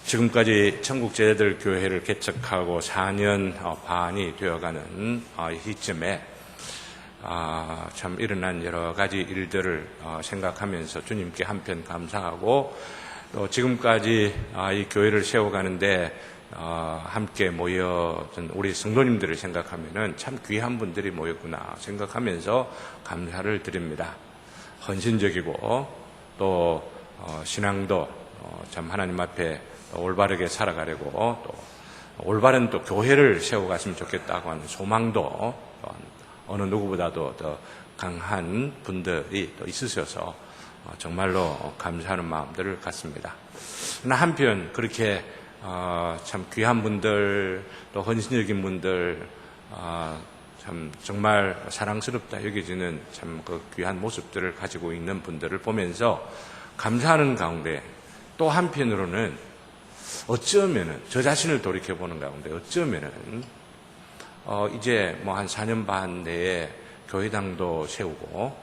지금까지 천국제자들 교회를 개척하고 4년 반이 되어가는 시점에 참 일어난 여러 가지 일들을 생각하면서 주님께 한편 감사하고, 또 지금까지 이 교회를 세워가는데 함께 모여든 우리 성도님들을 생각하면은 참 귀한 분들이 모였구나 생각하면서 감사를 드립니다. 헌신적이고 또 신앙도 참 하나님 앞에 올바르게 살아가려고, 또 올바른 또 교회를 세워갔으면 좋겠다고 하는 소망도 어느 누구보다도 더 강한 분들이 또 있으셔서 정말로 감사하는 마음들을 갖습니다. 그러나 한편 그렇게 참 귀한 분들, 또 헌신적인 분들, 참 정말 사랑스럽다 여겨지는 참 그 귀한 모습들을 가지고 있는 분들을 보면서 감사하는 가운데, 또 한편으로는 어쩌면은 저 자신을 돌이켜보는 가운데 어쩌면은 이제 뭐 한 4년 반 내에 교회당도 세우고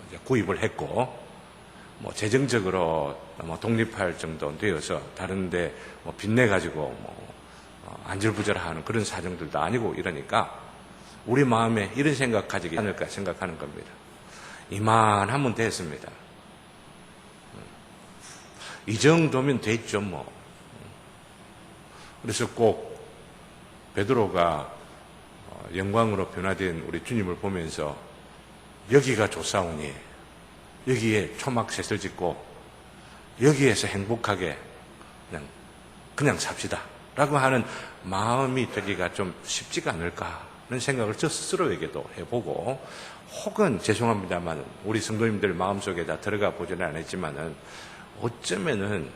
이제 구입을 했고, 뭐 재정적으로 뭐 독립할 정도 되어서 다른데 뭐 빚내 가지고 안절부절하는 그런 사정들도 아니고 이러니까 우리 마음에 이런 생각 가지기 않을까 생각하는 겁니다. 이만하면 됐습니다. 이 정도면 됐죠 뭐. 그래서 꼭 베드로가 영광으로 변화된 우리 주님을 보면서 여기가 좋사오니 여기에 초막셋을 짓고 여기에서 행복하게 그냥 삽시다 라고 하는 마음이 되기가 좀 쉽지가 않을까 하는 생각을 저 스스로에게도 해보고, 혹은 죄송합니다만 우리 성도님들 마음속에 다 들어가 보지는 않았지만은 어쩌면은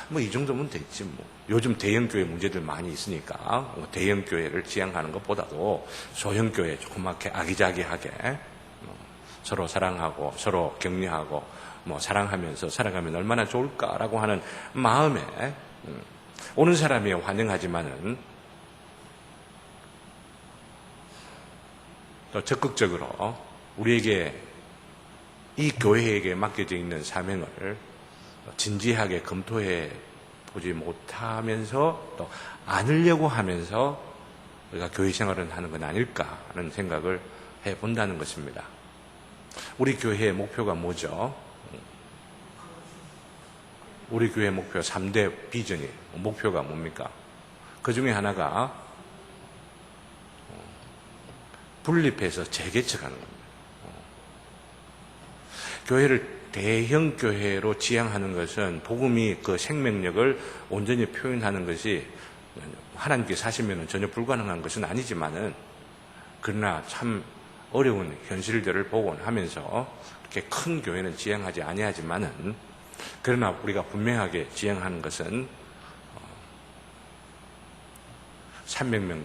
뭐 이 정도면 됐지 뭐. 요즘 대형교회 문제들 많이 있으니까 대형교회를 지향하는 것보다도 소형교회 조그맣게 아기자기하게 서로 사랑하고 서로 격려하고 사랑하면서 살아가면 얼마나 좋을까라고 하는 마음에 오는 사람이 환영하지만은 또 적극적으로 우리에게 이 교회에게 맡겨져 있는 사명을 진지하게 검토해 보지 못하면서 또 안으려고 하면서 우리가 교회 생활을 하는 건 아닐까 하는 생각을 해본다는 것입니다. 우리 교회의 목표가 뭐죠? 우리 교회 목표 3대 비전이 목표가 뭡니까? 그 중에 하나가 분립해서 재개척하는 겁니다. 교회를 대형 교회로 지향하는 것은 복음이 그 생명력을 온전히 표현하는 것이 하나님께서 하시면 전혀 불가능한 것은 아니지만은, 그러나 참 어려운 현실들을 보곤 하면서 이렇게 큰 교회는 지향하지 아니하지만은, 그러나 우리가 분명하게 지향하는 것은 300명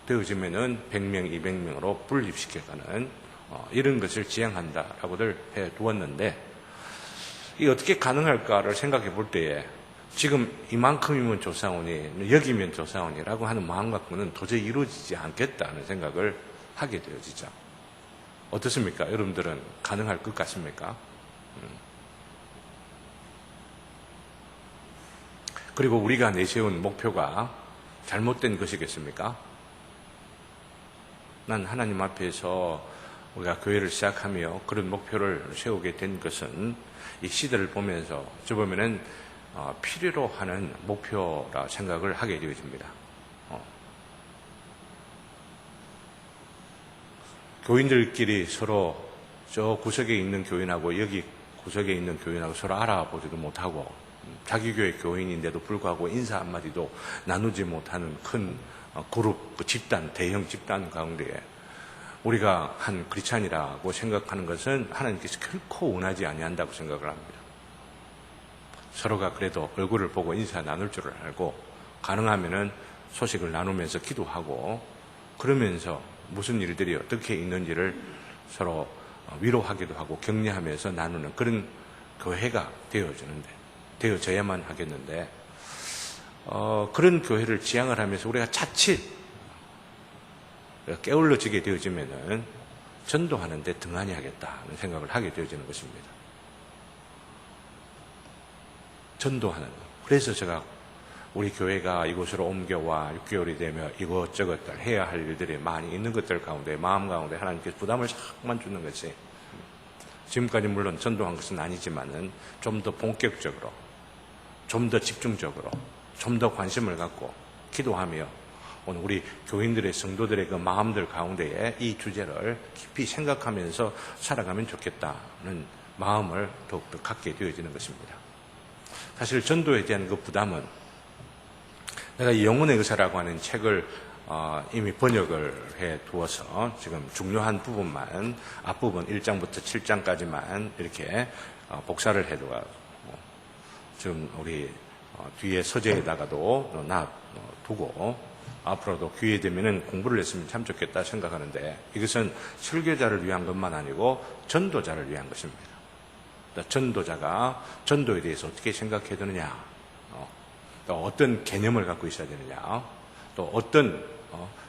되어지면은 100명, 200명으로 분립시켜가는 이런 것을 지향한다라고들 해두었는데, 이게 어떻게 가능할까를 생각해 볼 때에 지금 이만큼이면 좋사오니 여기면 좋사오니라고 하는 마음 갖고는 도저히 이루어지지 않겠다는 생각을 하게 되어지죠. 어떻습니까? 여러분들은 가능할 것 같습니까? 그리고 우리가 내세운 목표가 잘못된 것이겠습니까? 난 하나님 앞에서 우리가 교회를 시작하며 그런 목표를 세우게 된 것은 이 시대를 보면서 저보면은 필요로 하는 목표라 생각을 하게 되어집니다. 교인들끼리 서로 저 구석에 있는 교인하고 여기 구석에 있는 교인하고 서로 알아보지도 못하고, 자기 교회 교인인데도 불구하고 인사 한마디도 나누지 못하는 큰 그룹, 집단, 대형 집단 가운데 우리가 한 크리스찬이라고 생각하는 것은 하나님께서 결코 원하지 아니한다고 생각을 합니다. 서로가 그래도 얼굴을 보고 인사 나눌 줄을 알고, 가능하면은 소식을 나누면서 기도하고, 그러면서 무슨 일들이 어떻게 있는지를 서로 위로하기도 하고 격려하면서 나누는 그런 교회가 되어져야만 하겠는데, 그런 교회를 지향을 하면서 우리가 자칫 게을러지게 되어지면은 전도하는데 등한히 하겠다는 생각을 하게 되어지는 것입니다. 전도하는. 그래서 제가 우리 교회가 이곳으로 옮겨와 6개월이 되며 이것저것 해야 할 일들이 많이 있는 것들 가운데, 마음 가운데 하나님께서 부담을 자꾸만 주는 것이, 지금까지 물론 전도한 것은 아니지만은 좀 더 본격적으로, 좀 더 집중적으로, 좀 더 관심을 갖고 기도하며 오늘 우리 교인들의 성도들의 그 마음들 가운데에 이 주제를 깊이 생각하면서 살아가면 좋겠다는 마음을 더욱더 갖게 되어지는 것입니다. 사실 전도에 대한 그 부담은, 내가 이 영혼의 의사라고 하는 책을 이미 번역을 해 두어서 지금 중요한 부분만, 앞부분 1장부터 7장까지만 이렇게 복사를 해 지금 우리 뒤에 서재에다가도 놔두고 앞으로도 기회 되면은 공부를 했으면 참 좋겠다 생각하는데, 이것은 설교자를 위한 것만 아니고 전도자를 위한 것입니다. 전도자가 전도에 대해서 어떻게 생각해야 되느냐, 또 어떤 개념을 갖고 있어야 되느냐, 또 어떤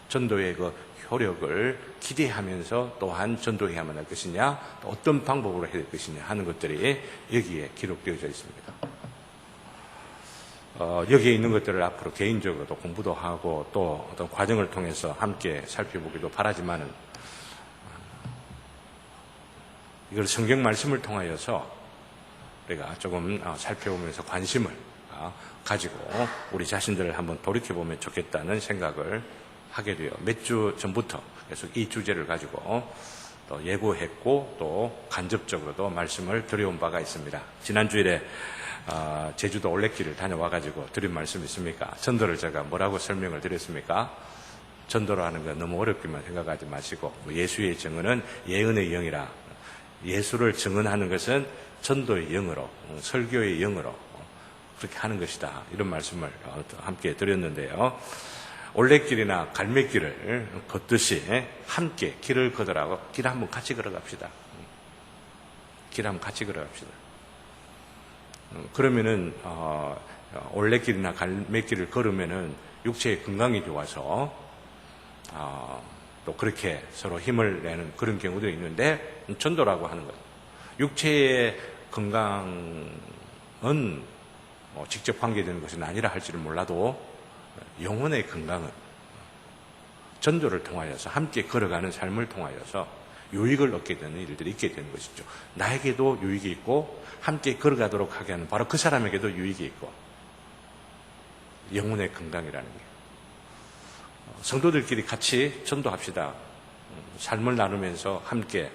전도의 그 효력을 기대하면서 또한 전도해야만 할 것이냐, 또 어떤 방법으로 해야 될 것이냐 하는 것들이 여기에 기록되어져 있습니다. 여기에 있는 것들을 앞으로 개인적으로도 공부도 하고 또 어떤 과정을 통해서 함께 살펴보기도 바라지만은, 이걸 성경 말씀을 통하여서 우리가 조금 살펴보면서 관심을 가지고 우리 자신들을 한번 돌이켜보면 좋겠다는 생각을 하게 돼요. 몇 주 전부터 계속 이 주제를 가지고 또 예고했고 또 간접적으로도 말씀을 드려온 바가 있습니다. 지난주일에 제주도 올레길을 다녀와가지고 드린 말씀 있습니까? 전도를 제가 뭐라고 설명을 드렸습니까? 전도를 하는 건 너무 어렵기만 생각하지 마시고, 예수의 증언은 예언의 영이라, 예수를 증언하는 것은 전도의 영으로, 설교의 영으로 그렇게 하는 것이다, 이런 말씀을 함께 드렸는데요. 올레길이나 갈매길을 걷듯이 함께 길을 걷으라고, 길 한번 같이 걸어갑시다. 길 한번 같이 걸어갑시다. 그러면은 올레길이나 갈매길을 걸으면은 육체의 건강이 좋아서 또 그렇게 서로 힘을 내는 그런 경우도 있는데, 전도라고 하는 것, 육체의 건강은 직접 관계되는 것은 아니라 할지를 몰라도 영혼의 건강은 전도를 통하여서 함께 걸어가는 삶을 통하여서 유익을 얻게 되는 일들이 있게 되는 것이죠. 나에게도 유익이 있고 함께 걸어가도록 하게 하는 바로 그 사람에게도 유익이 있고, 영혼의 건강이라는 게. 성도들끼리 같이 전도합시다. 삶을 나누면서 함께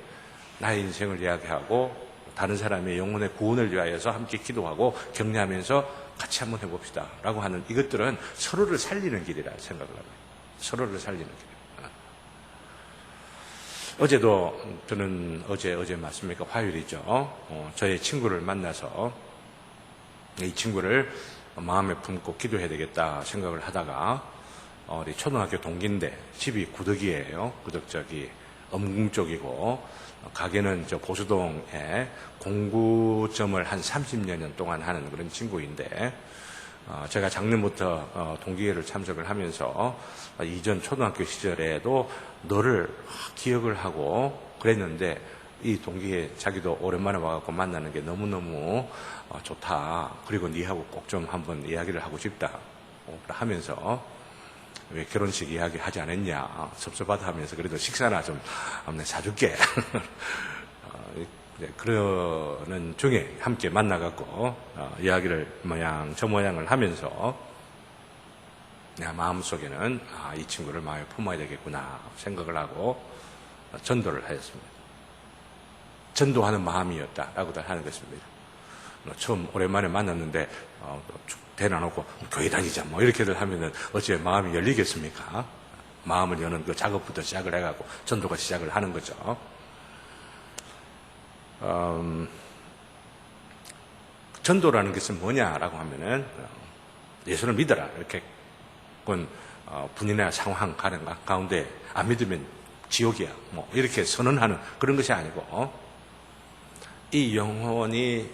나의 인생을 이야기하고 다른 사람의 영혼의 구원을 위하여서 함께 기도하고 격려하면서 같이 한번 해봅시다 라고 하는, 이것들은 서로를 살리는 길이라 생각을 합니다. 서로를 살리는 길. 어제도 저는 어제 맞습니까? 화요일이죠. 저의 친구를 만나서 이 친구를 마음에 품고 기도해야 되겠다 생각을 하다가, 우리 초등학교 동기인데 집이 구덕이에요. 구덕 저기 엄궁 쪽이고, 가게는 저 보수동에 공구점을 한 30년 동안 하는 그런 친구인데, 제가 작년부터 동기회를 참석을 하면서 이전 초등학교 시절에도 너를 기억을 하고 그랬는데, 이 동기회 자기도 오랜만에 와갖고 만나는 게 너무너무 좋다. 그리고 니하고 꼭 좀 한번 이야기를 하고 싶다 하면서, 왜 결혼식 이야기 하지 않았냐 섭섭하다 하면서, 그래도 식사나 좀 사줄게 그러는 중에 함께 만나갖고 이야기를 저 모양을 하면서 내 마음속에는 이 친구를 마음에 품어야 되겠구나 생각을 하고 전도를 하였습니다. 전도하는 마음이었다라고도 하는 것입니다. 처음 오랜만에 만났는데 대놔놓고 교회 다니자 뭐 이렇게들 하면은 어째 마음이 열리겠습니까? 마음을 여는 그 작업부터 시작을 해갖고 전도가 시작을 하는 거죠. 전도라는 것은 뭐냐라고 하면은 예수를 믿어라 이렇게 분이나 상황 가운데 안 믿으면 지옥이야 뭐 이렇게 선언하는 그런 것이 아니고, 이 영혼이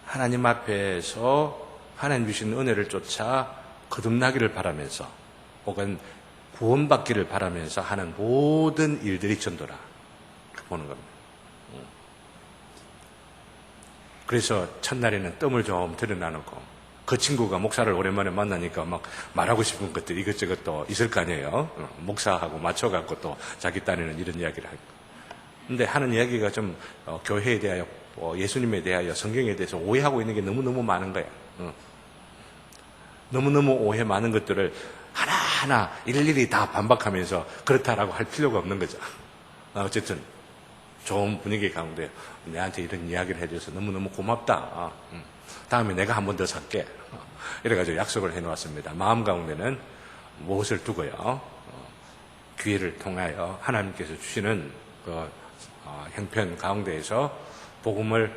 하나님 앞에서 하나님 주신 은혜를 쫓아 거듭나기를 바라면서 혹은 구원받기를 바라면서 하는 모든 일들이 전도라 보는 겁니다. 그래서 첫날에는 뜸을 좀 들여놔놓고 그 친구가 목사를 오랜만에 만나니까 막 말하고 싶은 것들 이것저것 또 있을 거 아니에요. 목사하고 맞춰갖고 또 자기 딴에는 이런 이야기를 하고. 근데 하는 이야기가 좀 교회에 대하여 예수님에 대하여 성경에 대해서 오해하고 있는 게 너무너무 많은 거야. 너무너무 오해 많은 것들을 하나하나 일일이 다 반박하면서 그렇다라고 할 필요가 없는 거죠. 어쨌든 좋은 분위기 가운데 내한테 이런 이야기를 해줘서 너무너무 고맙다. 다음에 내가 한 번 더 살게. 이래가지고 약속을 해놓았습니다. 마음 가운데는 무엇을 두고요. 기회를 통하여 하나님께서 주시는 그 형편 가운데에서 복음을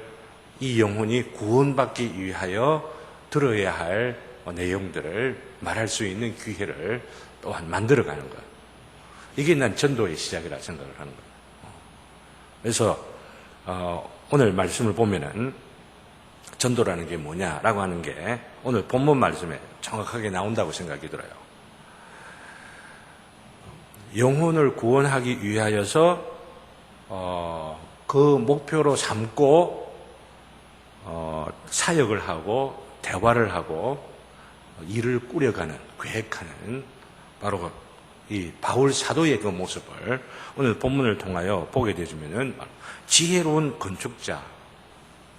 이 영혼이 구원받기 위하여 들어야 할 내용들을 말할 수 있는 기회를 또한 만들어가는 거예요. 이게 난 전도의 시작이라 생각을 하는 거예요. 그래서 오늘 말씀을 보면은 전도라는 게 뭐냐라고 하는 게 오늘 본문 말씀에 정확하게 나온다고 생각이 들어요. 영혼을 구원하기 위하여서 그 목표로 삼고 사역을 하고 대화를 하고 일을 꾸려가는 계획하는 바로 이 바울 사도의 그 모습을 오늘 본문을 통하여 보게 되어지면은 지혜로운 건축자로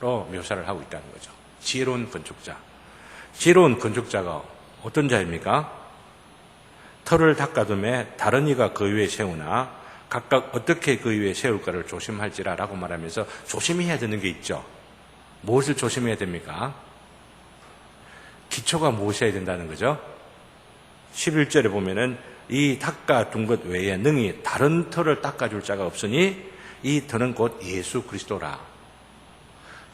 묘사를 하고 있다는 거죠. 지혜로운 건축자. 지혜로운 건축자가 어떤 자입니까? 터를 닦아둠에 다른 이가 그 위에 세우나 각각 어떻게 그 위에 세울까를 조심할지라라고 말하면서 조심해야 되는 게 있죠. 무엇을 조심해야 됩니까? 기초가 무엇이어야 된다는 거죠? 11절에 보면은 이 닦아둔 것 외에 능히 다른 터를 닦아줄 자가 없으니 이 터는 곧 예수 그리스도라.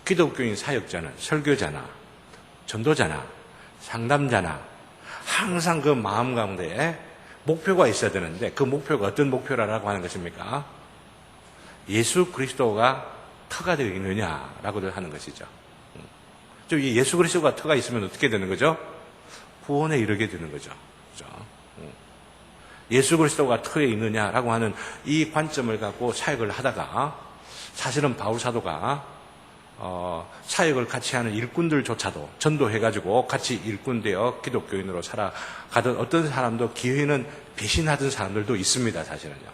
기독교인 사역자는 설교자나 전도자나 상담자나 항상 그 마음 가운데에 목표가 있어야 되는데 그 목표가 어떤 목표라고 하는 것입니까? 예수 그리스도가 터가 되어 있느냐라고들 하는 것이죠. 이 예수 그리스도가 터가 있으면 어떻게 되는 거죠? 구원에 이르게 되는 거죠. 그렇죠? 예수 그리스도가 터에 있느냐라고 하는 이 관점을 갖고 사역을 하다가 사실은 바울 사도가 사역을 같이 하는 일꾼들조차도 전도해가지고 같이 일꾼 되어 기독교인으로 살아가던 어떤 사람도 기회는 배신하던 사람들도 있습니다. 사실은요.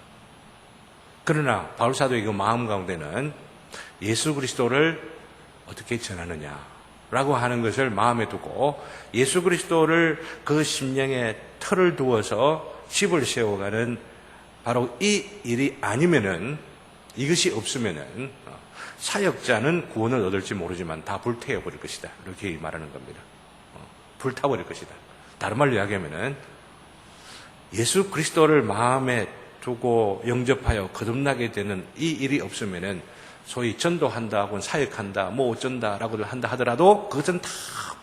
그러나 바울 사도의 그 마음 가운데는 예수 그리스도를 어떻게 전하느냐라고 하는 것을 마음에 두고 예수 그리스도를 그 심령에 터를 두어서 집을 세워가는 바로 이 일이 아니면은 이것이 없으면은 사역자는 구원을 얻을지 모르지만 다 불태워버릴 것이다. 이렇게 말하는 겁니다. 불타버릴 것이다. 다른 말로 이야기하면은 예수 그리스도를 마음에 두고 영접하여 거듭나게 되는 이 일이 없으면은 소위 전도한다, 사역한다, 뭐 어쩐다라고 한다 하더라도 그것은 다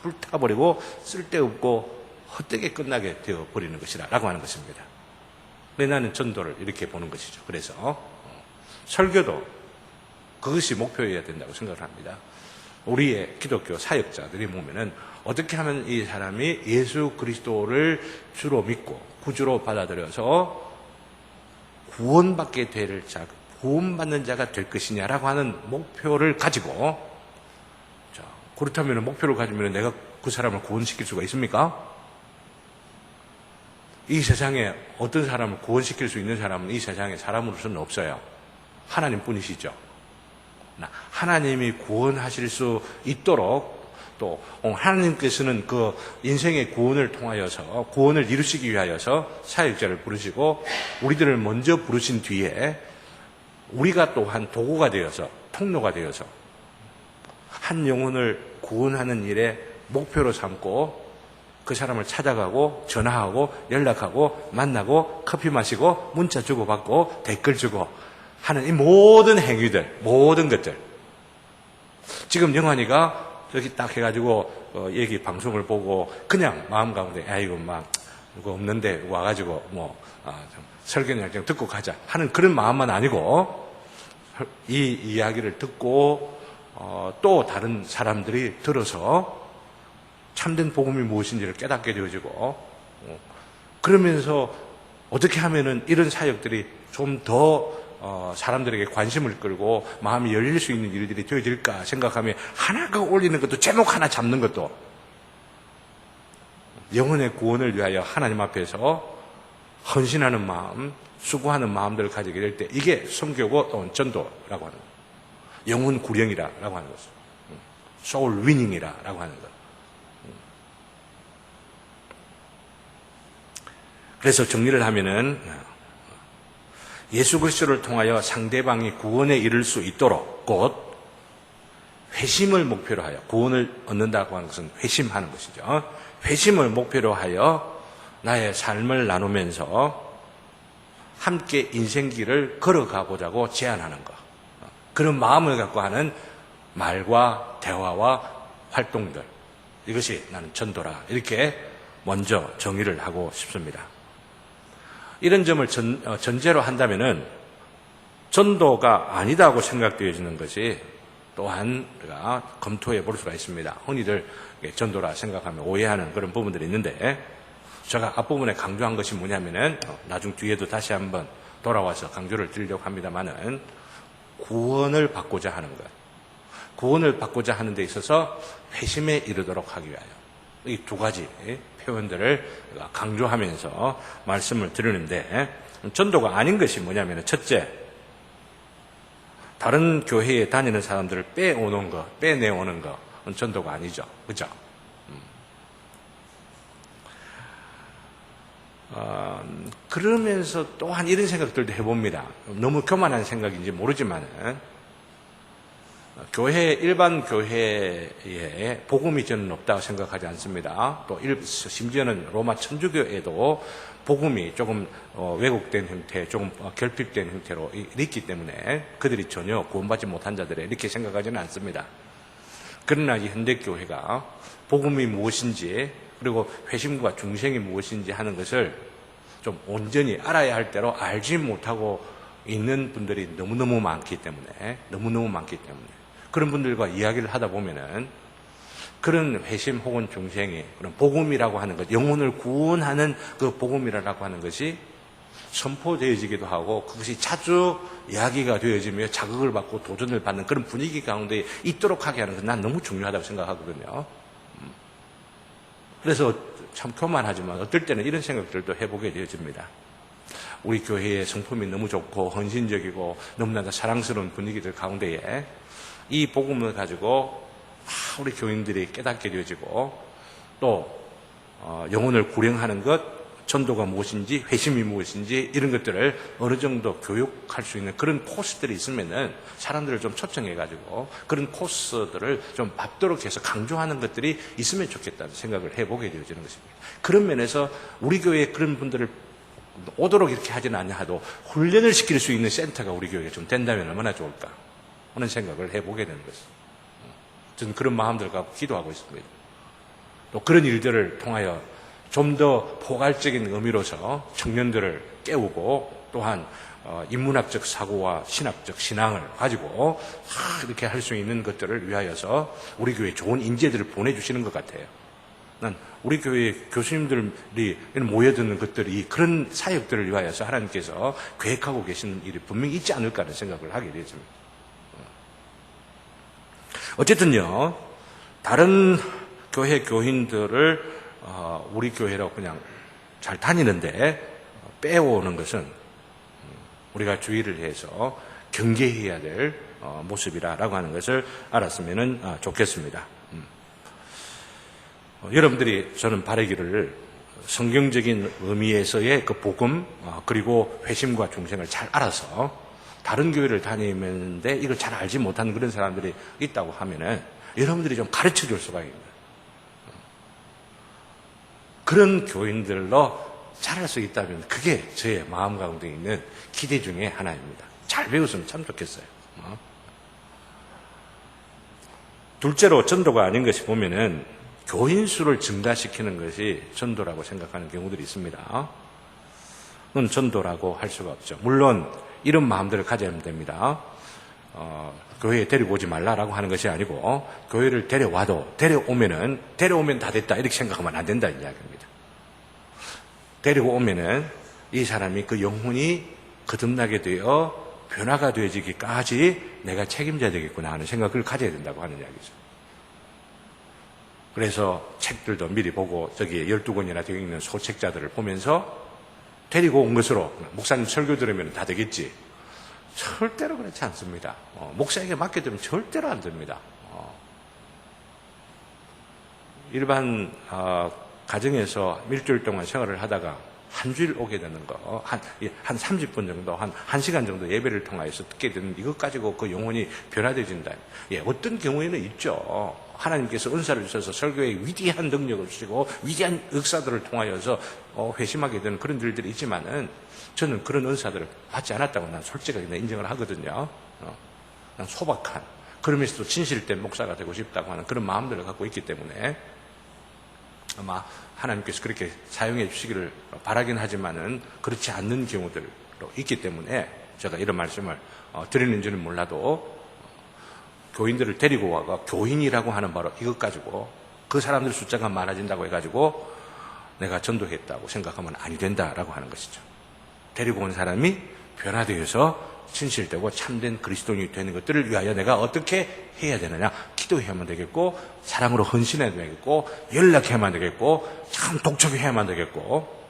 불타버리고 쓸데없고 헛되게 끝나게 되어버리는 것이다 라고 하는 것입니다. 그래서 나는 전도를 이렇게 보는 것이죠. 그래서 설교도 그것이 목표여야 된다고 생각을 합니다. 우리의 기독교 사역자들이 보면은 어떻게 하면 이 사람이 예수 그리스도를 주로 믿고 구주로 받아들여서 구원받게 될 자, 구원받는 자가 될 것이냐라고 하는 목표를 가지고, 자, 그렇다면 목표를 가지면 내가 그 사람을 구원시킬 수가 있습니까? 이 세상에 어떤 사람을 구원시킬 수 있는 사람은 이 세상에 사람으로서는 없어요. 하나님 뿐이시죠. 하나님이 구원하실 수 있도록 또 하나님께서는 그 인생의 구원을 통하여서 구원을 이루시기 위하여서 사역자를 부르시고 우리들을 먼저 부르신 뒤에 우리가 또한 도구가 되어서 통로가 되어서 한 영혼을 구원하는 일에 목표로 삼고 그 사람을 찾아가고 전화하고 연락하고 만나고 커피 마시고 문자 주고받고 댓글 주고 하는 이 모든 행위들, 모든 것들. 지금 영환이가 저기 딱 해가지고 얘기 방송을 보고 그냥 마음 가운데 아이고 막 누구 없는데 와가지고 좀 설교나 좀 듣고 가자 하는 그런 마음만 아니고 이 이야기를 듣고 또 다른 사람들이 들어서 참된 복음이 무엇인지를 깨닫게 되어지고 그러면서 어떻게 하면은 이런 사역들이 좀 더 사람들에게 관심을 끌고 마음이 열릴 수 있는 일들이 되어질까 생각하면 하나 올리는 것도 제목 하나 잡는 것도 영혼의 구원을 위하여 하나님 앞에서 헌신하는 마음, 수고하는 마음들을 가지게 될 때 이게 선교고 또는 전도라고 하는 거예요. 영혼 구령이라고 하는 것이죠. 소울 위닝이라고 하는 것. 그래서 정리를 하면은 예수 그리스도를 통하여 상대방이 구원에 이를 수 있도록 곧 회심을 목표로 하여 구원을 얻는다고 하는 것은 회심하는 것이죠. 회심을 목표로 하여 나의 삶을 나누면서 함께 인생길을 걸어가보자고 제안하는 것. 그런 마음을 갖고 하는 말과 대화와 활동들. 이것이 나는 전도라. 이렇게 먼저 정의를 하고 싶습니다. 이런 점을 전제로 한다면은 전도가 아니다고 생각되어지는 것이 또한 우리가 검토해 볼 수가 있습니다. 흔히들 전도라 생각하면 오해하는 그런 부분들이 있는데 제가 앞부분에 강조한 것이 뭐냐면은 나중 뒤에도 다시 한번 돌아와서 강조를 드리려고 합니다만은 구원을 받고자 하는 것. 구원을 받고자 하는 데 있어서 회심에 이르도록 하기 위하여 이 두 가지 표현들을 강조하면서 말씀을 드리는데 전도가 아닌 것이 뭐냐면 첫째, 다른 교회에 다니는 사람들을 빼오는 것, 빼내오는 것은 전도가 아니죠. 그죠? 그러면서 또한 이런 생각들도 해봅니다. 너무 교만한 생각인지 모르지만은 일반 교회에 복음이 저는 없다고 생각하지 않습니다. 또 심지어는 로마 천주교에도 복음이 조금 왜곡된 형태, 조금 결핍된 형태로 있기 때문에 그들이 전혀 구원받지 못한 자들에 이렇게 생각하지는 않습니다. 그러나 이 현대교회가 복음이 무엇인지 그리고 회심과 중생이 무엇인지 하는 것을 좀 온전히 알아야 할 대로 알지 못하고 있는 분들이 너무너무 많기 때문에 그런 분들과 이야기를 하다 보면은 그런 회심 혹은 중생이 그런 복음이라고 하는 것, 영혼을 구원하는 그 복음이라고 하는 것이 선포되어지기도 하고 그것이 자주 이야기가 되어지며 자극을 받고 도전을 받는 그런 분위기 가운데 있도록 하게 하는 건 난 너무 중요하다고 생각하거든요. 그래서 참 교만하지만 어떨 때는 이런 생각들도 해보게 되어집니다. 우리 교회의 성품이 너무 좋고 헌신적이고 너무나도 사랑스러운 분위기들 가운데에 이 복음을 가지고 우리 교인들이 깨닫게 되어지고 또 영혼을 구령하는 것, 전도가 무엇인지 회심이 무엇인지 이런 것들을 어느 정도 교육할 수 있는 그런 코스들이 있으면은 사람들을 좀 초청해가지고 그런 코스들을 좀 밟도록 해서 강조하는 것들이 있으면 좋겠다는 생각을 해보게 되어지는 것입니다. 그런 면에서 우리 교회에 그런 분들을 오도록 이렇게 하지는 않아도 훈련을 시킬 수 있는 센터가 우리 교회에 좀 된다면 얼마나 좋을까 하는 생각을 해보게 되는 것입니다. 저는 그런 마음들 갖고 기도하고 있습니다. 또 그런 일들을 통하여 좀 더 포괄적인 의미로서 청년들을 깨우고 또한 인문학적 사고와 신학적 신앙을 가지고 이렇게 할 수 있는 것들을 위하여서 우리 교회에 좋은 인재들을 보내주시는 것 같아요. 난 우리 교회 교수님들이 모여드는 것들이 그런 사역들을 위하여서 하나님께서 계획하고 계시는 일이 분명히 있지 않을까 하는 생각을 하게 되었습니다. 어쨌든요, 다른 교회 교인들을 우리 교회로 그냥 잘 다니는데 빼오는 것은 우리가 주의를 해서 경계해야 될 모습이라고 하는 것을 알았으면 좋겠습니다. 여러분들이 저는 바라기를 성경적인 의미에서의 그 복음 그리고 회심과 중생을 잘 알아서 다른 교회를 다니는데 이걸 잘 알지 못하는 그런 사람들이 있다고 하면은 여러분들이 좀 가르쳐 줄 수가 있습니다. 그런 교인들로 잘할 수 있다면 그게 저의 마음 가운데 있는 기대 중에 하나입니다. 잘 배웠으면 참 좋겠어요. 둘째로 전도가 아닌 것이 보면은 교인 수를 증가시키는 것이 전도라고 생각하는 경우들이 있습니다. 그건 전도라고 할 수가 없죠. 물론 이런 마음들을 가져야 됩니다. 교회에 데리고 오지 말라라고 하는 것이 아니고 교회를 데려오면 다 됐다 이렇게 생각하면 안 된다는 이야기입니다. 데리고 오면은 이 사람이 그 영혼이 거듭나게 되어 변화가 되어지기까지 내가 책임져야 되겠구나 하는 생각을 가져야 된다고 하는 이야기죠. 그래서 책들도 미리 보고 저기에 12권이나 되어 있는 소책자들을 보면서 데리고 온 것으로 목사님 설교 들으면 다 되겠지. 절대로 그렇지 않습니다. 목사에게 맡겨두면 절대로 안 됩니다. 일반 가정에서 일주일 동안 생활을 하다가 한 주일 오게 되는 거, 한 30분 정도, 한 1시간 정도 예배를 통하여서 듣게 되는 이것 가지고 그 영혼이 변화되어진다. 예, 어떤 경우에는 있죠. 하나님께서 은사를 주셔서 설교에 위대한 능력을 주시고 위대한 역사들을 통하여서 회심하게 되는 그런 일들이 있지만은 저는 그런 은사들을 받지 않았다고 난 솔직하게 인정을 하거든요. 난 소박한, 그러면서도 진실된 목사가 되고 싶다고 하는 그런 마음들을 갖고 있기 때문에 아마 하나님께서 그렇게 사용해 주시기를 바라긴 하지만은 그렇지 않는 경우들도 있기 때문에 제가 이런 말씀을 드리는지는 몰라도 교인들을 데리고 와가 교인이라고 하는 바로 이것 가지고 그 사람들 숫자가 많아진다고 해가지고 내가 전도했다고 생각하면 아니 된다라고 하는 것이죠. 데리고 온 사람이 변화되어서 진실되고 참된 그리스도인이 되는 것들을 위하여 내가 어떻게 해야 되느냐. 기도해야만 되겠고, 사랑으로 헌신해야 되겠고, 연락해야만 되겠고, 참 독촉해야만 되겠고,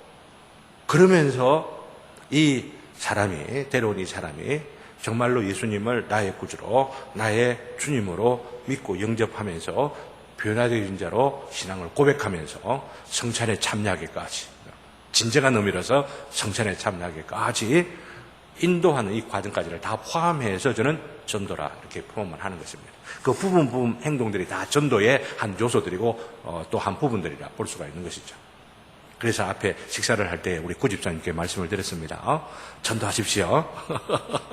그러면서 이 사람이, 데려온 이 사람이 정말로 예수님을 나의 구주로, 나의 주님으로 믿고 영접하면서 변화되어진 자로 신앙을 고백하면서 성찬에 참여하기까지, 진정한 의미로서 성찬에 참여하기까지 인도하는 이 과정까지를 다 포함해서 저는 전도라 이렇게 포함을 하는 것입니다. 그 부분 행동들이 다 전도의 한 요소들이고 또 한 부분들이라 볼 수가 있는 것이죠. 그래서 앞에 식사를 할 때 우리 구집사님께 말씀을 드렸습니다. 전도하십시오.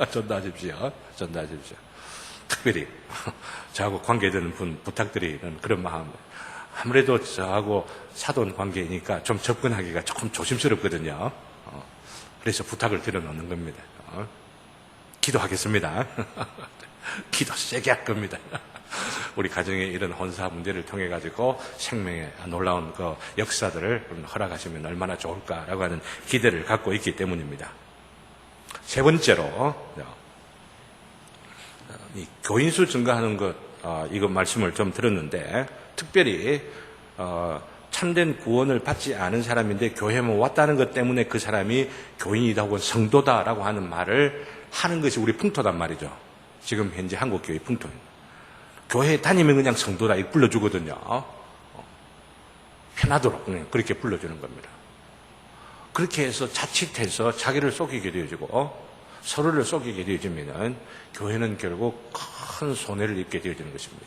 전도하십시오. 전도하십시오. 특별히 저하고 관계되는 분 부탁드리는 그런 마음. 아무래도 저하고 사돈 관계이니까 좀 접근하기가 조금 조심스럽거든요. 그래서 부탁을 드려놓는 겁니다. 기도하겠습니다. 기도 세게 할 겁니다. 우리 가정의 이런 혼사 문제를 통해 가지고 생명의 놀라운 그 역사들을 허락하시면 얼마나 좋을까라고 하는 기대를 갖고 있기 때문입니다. 세 번째로 이 교인수 증가하는 것, 이거 말씀을 좀 들었는데 특별히 참된 구원을 받지 않은 사람인데 교회만 왔다는 것 때문에 그 사람이 교인이다 혹은 성도다라고 하는 말을 하는 것이 우리 풍토단 말이죠. 지금 현재 한국교회 풍토입니다. 교회에 다니면 그냥 성도다 이렇게 불러주거든요. 편하도록 그냥 그렇게 불러주는 겁니다. 그렇게 해서 자칫해서 자기를 속이게 되어지고 서로를 속이게 되어지면 교회는 결국 큰 손해를 입게 되어지는 것입니다.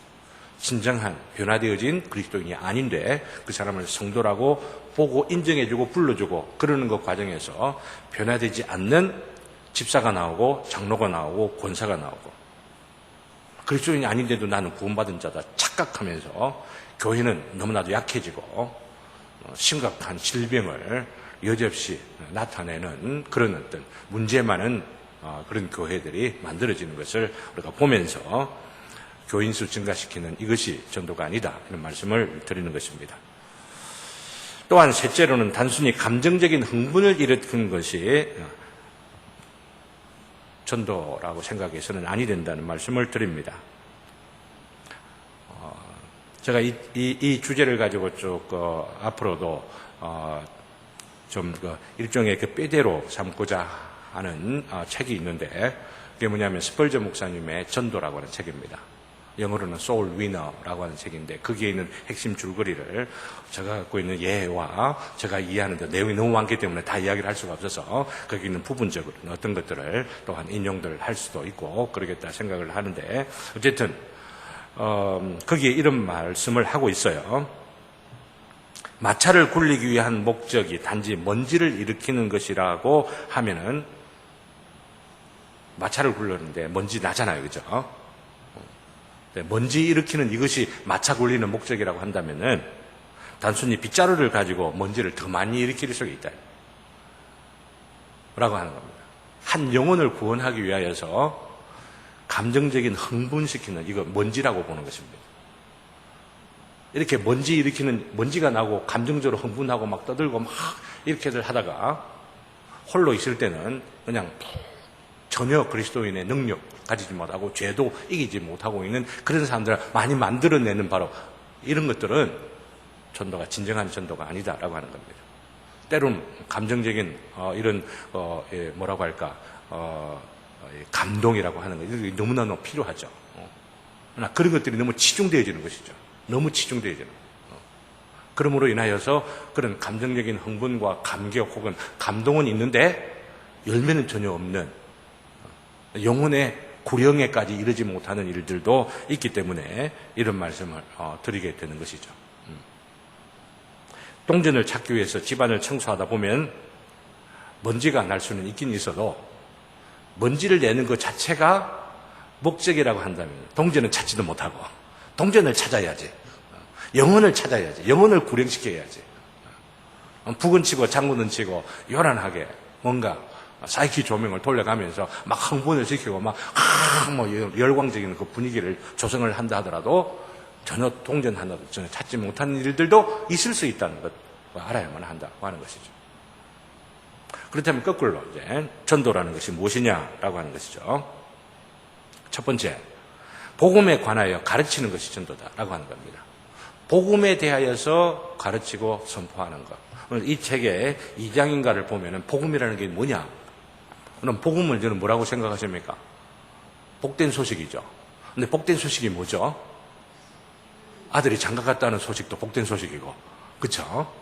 진정한 변화되어진 그리스도인이 아닌데 그 사람을 성도라고 보고 인정해주고 불러주고 그러는 것 과정에서 변화되지 않는 집사가 나오고 장로가 나오고 권사가 나오고 그리스도인이 아닌데도 나는 구원받은 자다 착각하면서 교회는 너무나도 약해지고 심각한 질병을 여지없이 나타내는 그런 어떤 문제 많은 그런 교회들이 만들어지는 것을 우리가 보면서 교인수 증가시키는 이것이 전도가 아니다 이런 말씀을 드리는 것입니다. 또한 셋째로는 단순히 감정적인 흥분을 일으키는 것이 전도라고 생각해서는 아니 된다는 말씀을 드립니다. 제가 이 주제를 가지고 쭉 앞으로도 좀 일종의 그 빼대로 삼고자 하는 책이 있는데 그게 뭐냐면 스펄저 목사님의 전도라고 하는 책입니다. 영어로는 Soul Winner라고 하는 책인데 거기에 있는 핵심 줄거리를 제가 갖고 있는 예와 제가 이해하는데 내용이 너무 많기 때문에 다 이야기를 할 수가 없어서 거기 있는 부분적으로 어떤 것들을 또한 인용들을 할 수도 있고 그러겠다 생각을 하는데 어쨌든 거기에 이런 말씀을 하고 있어요. 마차를 굴리기 위한 목적이 단지 먼지를 일으키는 것이라고 하면은 마차를 굴렸는데 먼지 나잖아요, 그죠? 먼지 일으키는 이것이 마차 굴리는 목적이라고 한다면은 단순히 빗자루를 가지고 먼지를 더 많이 일으킬 수가 있다. 라고 하는 겁니다. 한 영혼을 구원하기 위하여서 감정적인 흥분시키는 이거 먼지라고 보는 것입니다. 이렇게 먼지 일으키는 먼지가 나고 감정적으로 흥분하고 막 떠들고 막 이렇게들 하다가 홀로 있을 때는 그냥 전혀 그리스도인의 능력 가지지 못하고 죄도 이기지 못하고 있는 그런 사람들을 많이 만들어내는 바로 이런 것들은 전도가 진정한 전도가 아니다라고 하는 겁니다. 때론 감정적인 이런 뭐라고 할까 감동이라고 하는 거 너무나 필요하죠. 그러나 그런 것들이 너무 치중되어지는 것이죠. 너무 치중되어지는 거. 그러므로 인하여서 그런 감정적인 흥분과 감격 혹은 감동은 있는데 열매는 전혀 없는 영혼의 구령에까지 이르지 못하는 일들도 있기 때문에 이런 말씀을 드리게 되는 것이죠. 똥전을 찾기 위해서 집안을 청소하다 보면 먼지가 날 수는 있긴 있어도 먼지를 내는 것 자체가 목적이라고 한다면 동전은 찾지도 못하고 동전을 찾아야지. 영혼을 찾아야지. 영혼을 구령시켜야지. 북은 치고 장구는 치고 요란하게 뭔가 사이키 조명을 돌려가면서 막 흥분을 시키고 막 열광적인 그 분위기를 조성을 한다 하더라도 전혀 동전 하나도 전혀 찾지 못하는 일들도 있을 수 있다는 것 알아야만 한다고 하는 것이죠. 그렇다면 거꾸로 이제 전도라는 것이 무엇이냐라고 하는 것이죠. 첫 번째, 복음에 관하여 가르치는 것이 전도다라고 하는 겁니다. 복음에 대하여서 가르치고 선포하는 것. 오늘 이 책의 2장인가를 보면은 복음이라는 게 뭐냐? 그럼 복음을 저는 뭐라고 생각하십니까? 복된 소식이죠. 근데 복된 소식이 뭐죠? 아들이 장가 갔다는 소식도 복된 소식이고, 그쵸?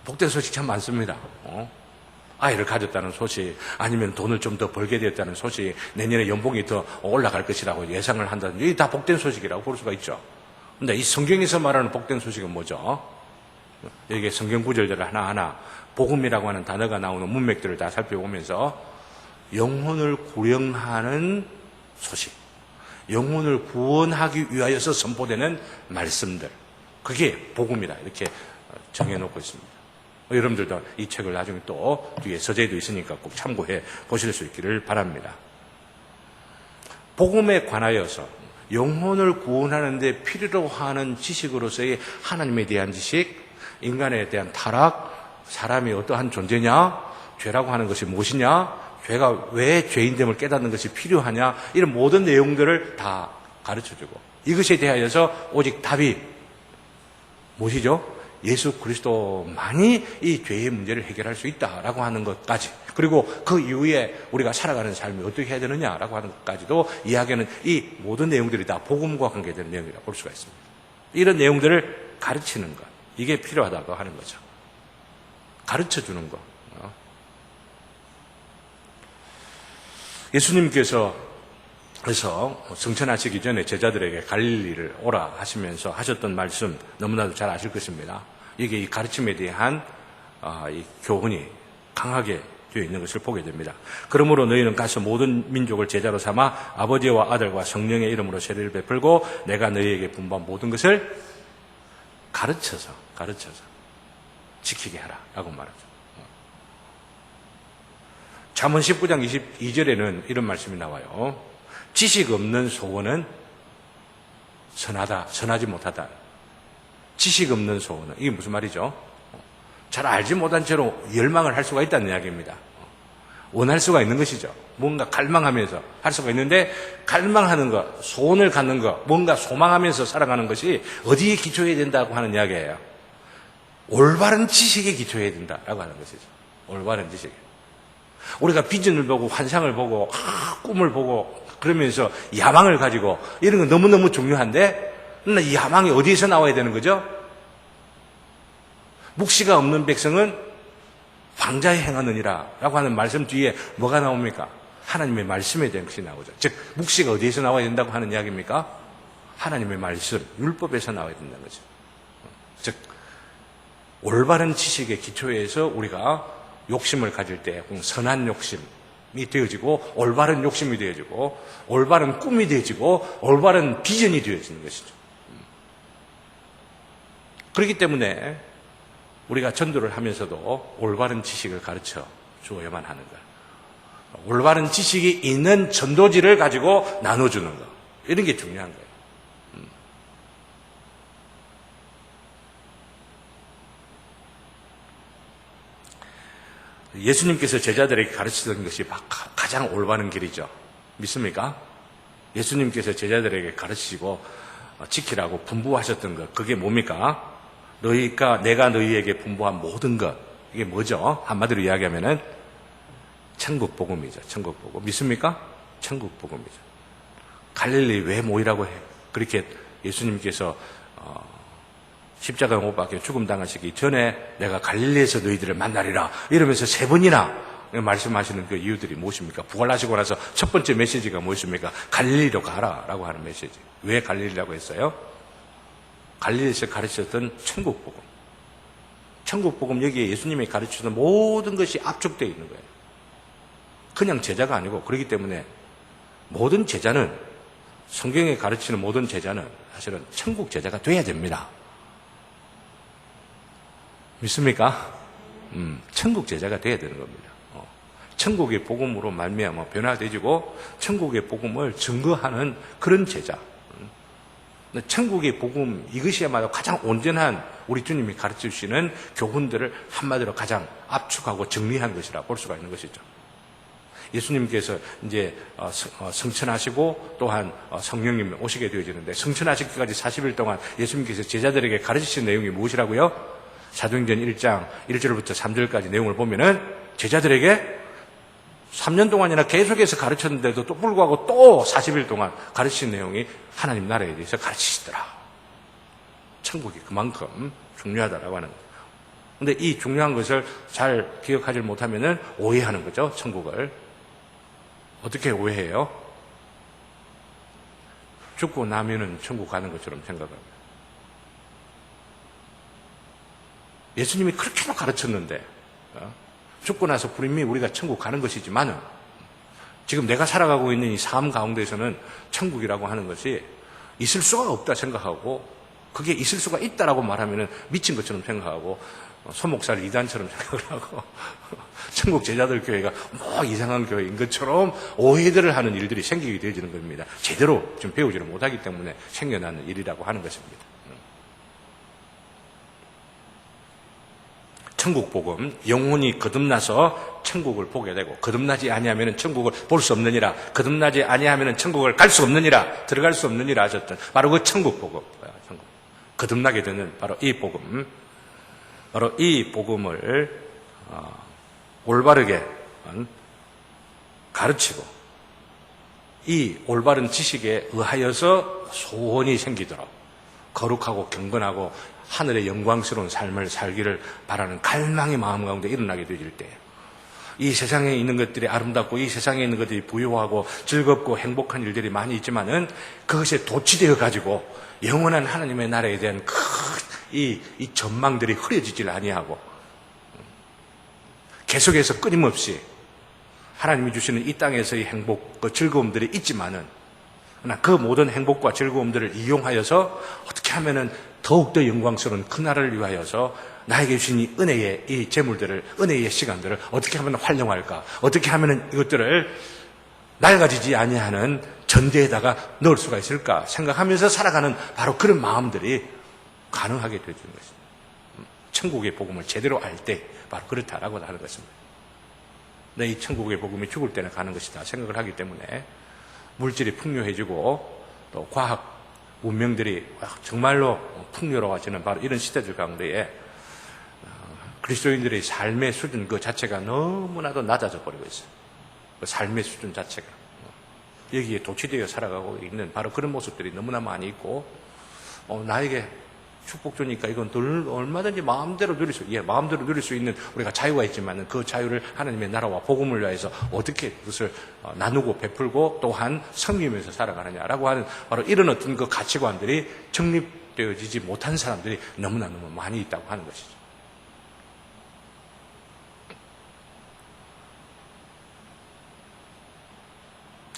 복된 소식 참 많습니다. 아이를 가졌다는 소식, 아니면 돈을 좀 더 벌게 되었다는 소식, 내년에 연봉이 더 올라갈 것이라고 예상을 한다든지, 이게 다 복된 소식이라고 볼 수가 있죠. 근데 이 성경에서 말하는 복된 소식은 뭐죠? 여기에 성경 구절들을 하나하나 복음이라고 하는 단어가 나오는 문맥들을 다 살펴보면서 영혼을 구령하는 소식, 영혼을 구원하기 위하여서 선포되는 말씀들, 그게 복음이다 이렇게 정해놓고 있습니다. 여러분들도 이 책을 나중에 또 뒤에 서재도 있으니까 꼭 참고해 보실 수 있기를 바랍니다. 복음에 관하여서 영혼을 구원하는 데 필요로 하는 지식으로서의 하나님에 대한 지식, 인간에 대한 타락, 사람이 어떠한 존재냐, 죄라고 하는 것이 무엇이냐, 죄가 왜 죄인됨을 깨닫는 것이 필요하냐, 이런 모든 내용들을 다 가르쳐주고, 이것에 대하여서 오직 답이 무엇이죠? 예수 그리스도만이 이 죄의 문제를 해결할 수 있다라고 하는 것까지, 그리고 그 이후에 우리가 살아가는 삶이 어떻게 해야 되느냐라고 하는 것까지도 이야기하는 이 모든 내용들이 다 복음과 관계되는 내용이라고 볼 수가 있습니다. 이런 내용들을 가르치는 것, 이게 필요하다고 하는 거죠. 가르쳐주는 것. 예수님께서 그래서 성천하시기 전에 제자들에게 갈릴리를 오라 하시면서 하셨던 말씀 너무나도 잘 아실 것입니다. 이게 이 가르침에 대한 이 교훈이 강하게 되어 있는 것을 보게 됩니다. 그러므로 너희는 가서 모든 민족을 제자로 삼아 아버지와 아들과 성령의 이름으로 세례를 베풀고 내가 너희에게 분부한 모든 것을 가르쳐서 지키게 하라라고 말하죠. 잠언 19장 22절에는 이런 말씀이 나와요. 지식 없는 소원은 선하지 못하다. 지식 없는 소원은, 이게 무슨 말이죠? 잘 알지 못한 채로 열망을 할 수가 있다는 이야기입니다. 원할 수가 있는 것이죠. 뭔가 갈망하면서 할 수가 있는데, 갈망하는 것, 소원을 갖는 것, 뭔가 소망하면서 살아가는 것이 어디에 기초해야 된다고 하는 이야기예요. 올바른 지식에 기초해야 된다라고 하는 것이죠. 올바른 지식. 우리가 비전을 보고 환상을 보고 꿈을 보고 그러면서 야망을 가지고 이런 건 너무너무 중요한데, 그러나 이 야망이 어디에서 나와야 되는 거죠? 묵시가 없는 백성은 방자에 행하느니라 라고 하는 말씀 뒤에 뭐가 나옵니까? 하나님의 말씀에 대한 것이 나오죠. 즉 묵시가 어디에서 나와야 된다고 하는 이야기입니까? 하나님의 말씀, 율법에서 나와야 된다는 거죠. 즉 올바른 지식의 기초에서 우리가 욕심을 가질 때 선한 욕심이 되어지고, 올바른 욕심이 되어지고, 올바른 꿈이 되어지고, 올바른 비전이 되어지는 것이죠. 그렇기 때문에 우리가 전도를 하면서도 올바른 지식을 가르쳐 주어야만 하는 것. 올바른 지식이 있는 전도지를 가지고 나눠주는 것. 이런 게 중요한 거예요. 예수님께서 제자들에게 가르치던 것이 가장 올바른 길이죠. 믿습니까? 예수님께서 제자들에게 가르치시고 지키라고 분부하셨던 것, 그게 뭡니까? 내가 너희에게 분부한 모든 것, 이게 뭐죠? 한마디로 이야기하면은 천국 복음이죠. 천국 복음. 믿습니까? 천국 복음이죠. 갈릴리 왜 모이라고 해? 그렇게 예수님께서 십자가에 못 박혀 죽음 당하시기 전에 내가 갈릴리에서 너희들을 만나리라 이러면서 3번이나 말씀하시는 그 이유들이 무엇입니까? 부활하시고 나서 첫 번째 메시지가 무엇입니까? 갈릴리로 가라라고 하는 메시지. 왜 갈릴리라고 했어요? 갈릴리에서 가르쳤던 천국 복음. 천국 복음, 여기에 예수님이 가르치던 모든 것이 압축되어 있는 거예요. 그냥 제자가 아니고, 그렇기 때문에 모든 제자는, 성경에 가르치는 모든 제자는 사실은 천국 제자가 돼야 됩니다. 믿습니까? 천국 제자가 돼야 되는 겁니다. 천국의 복음으로 말미암아 변화되지고 천국의 복음을 증거하는 그런 제자. 천국의 복음, 이것이야말로 가장 온전한 우리 주님이 가르쳐 주시는 교훈들을 한마디로 가장 압축하고 정리한 것이라 볼 수가 있는 것이죠. 예수님께서 이제 성천하시고 또한 성령님이 오시게 되어지는데, 성천하시기까지 40일 동안 예수님께서 제자들에게 가르치신 내용이 무엇이라고요? 사도행전 1장 1절부터 3절까지 내용을 보면은 제자들에게 3년 동안이나 계속해서 가르쳤는데도 또 불구하고 또 40일 동안 가르치신 내용이 하나님 나라에 대해서 가르치시더라. 천국이 그만큼 중요하다라고 하는 거예요. 근데 이 중요한 것을 잘 기억하지 못하면은 오해하는 거죠, 천국을. 어떻게 오해해요? 죽고 나면은 천국 가는 것처럼 생각합니다. 예수님이 그렇게나 가르쳤는데, 죽고 나서 분명히 우리가 천국 가는 것이지만은, 지금 내가 살아가고 있는 이 삶 가운데에서는 천국이라고 하는 것이 있을 수가 없다 생각하고, 그게 있을 수가 있다라고 말하면은 미친 것처럼 생각하고, 소목살 이단처럼 생각을 하고, 천국 제자들 교회가 뭐 이상한 교회인 것처럼 오해들을 하는 일들이 생기게 되어지는 겁니다. 제대로 좀 배우지를 못하기 때문에 생겨나는 일이라고 하는 것입니다. 천국 복음, 영혼이 거듭나서 천국을 보게 되고, 거듭나지 아니하면 천국을 볼 수 없느니라, 거듭나지 아니하면 천국을 갈 수 없느니라, 들어갈 수 없느니라 하셨던 바로 그 천국 복음, 거듭나게 되는 바로 이 복음, 바로 이 복음을 올바르게 가르치고, 이 올바른 지식에 의하여서 소원이 생기도록 거룩하고 경건하고 하늘의 영광스러운 삶을 살기를 바라는 갈망의 마음 가운데 일어나게 되질 때, 이 세상에 있는 것들이 아름답고 이 세상에 있는 것들이 부유하고 즐겁고 행복한 일들이 많이 있지만은 그것에 도취되어 가지고 영원한 하나님의 나라에 대한 이 전망들이 흐려지질 아니하고, 계속해서 끊임없이 하나님이 주시는 이 땅에서의 행복, 그 즐거움들이 있지만은, 그러나 그 모든 행복과 즐거움들을 이용하여서 어떻게 하면은 더욱더 영광스러운 그 나라를 위하여서 나에게 주신 이 은혜의 이 재물들을, 은혜의 시간들을 어떻게 하면 활용할까? 어떻게 하면 이것들을 낡아지지 아니하는 전대에다가 넣을 수가 있을까? 생각하면서 살아가는 바로 그런 마음들이 가능하게 되어지는 것입니다. 천국의 복음을 제대로 알 때 바로 그렇다라고 하는 것입니다. 내 이 천국의 복음이 죽을 때는 가는 것이다 생각을 하기 때문에 물질이 풍요해지고 또 과학 문명들이 정말로 풍요로워지는 바로 이런 시대들 가운데에 그리스도인들의 삶의 수준 그 자체가 너무나도 낮아져 버리고 있어요. 그 삶의 수준 자체가 여기에 도취되어 살아가고 있는 바로 그런 모습들이 너무나 많이 있고, 나에게 축복 주니까 이건 얼마든지 마음대로 누릴 수, 마음대로 누릴 수 있는 우리가 자유가 있지만 그 자유를 하나님의 나라와 복음을 위해서 어떻게 그것을 나누고 베풀고 또한 섬기면서 살아가느냐라고 하는 바로 이런 어떤 그 가치관들이 정립되어지지 못한 사람들이 너무 많이 있다고 하는 것이죠.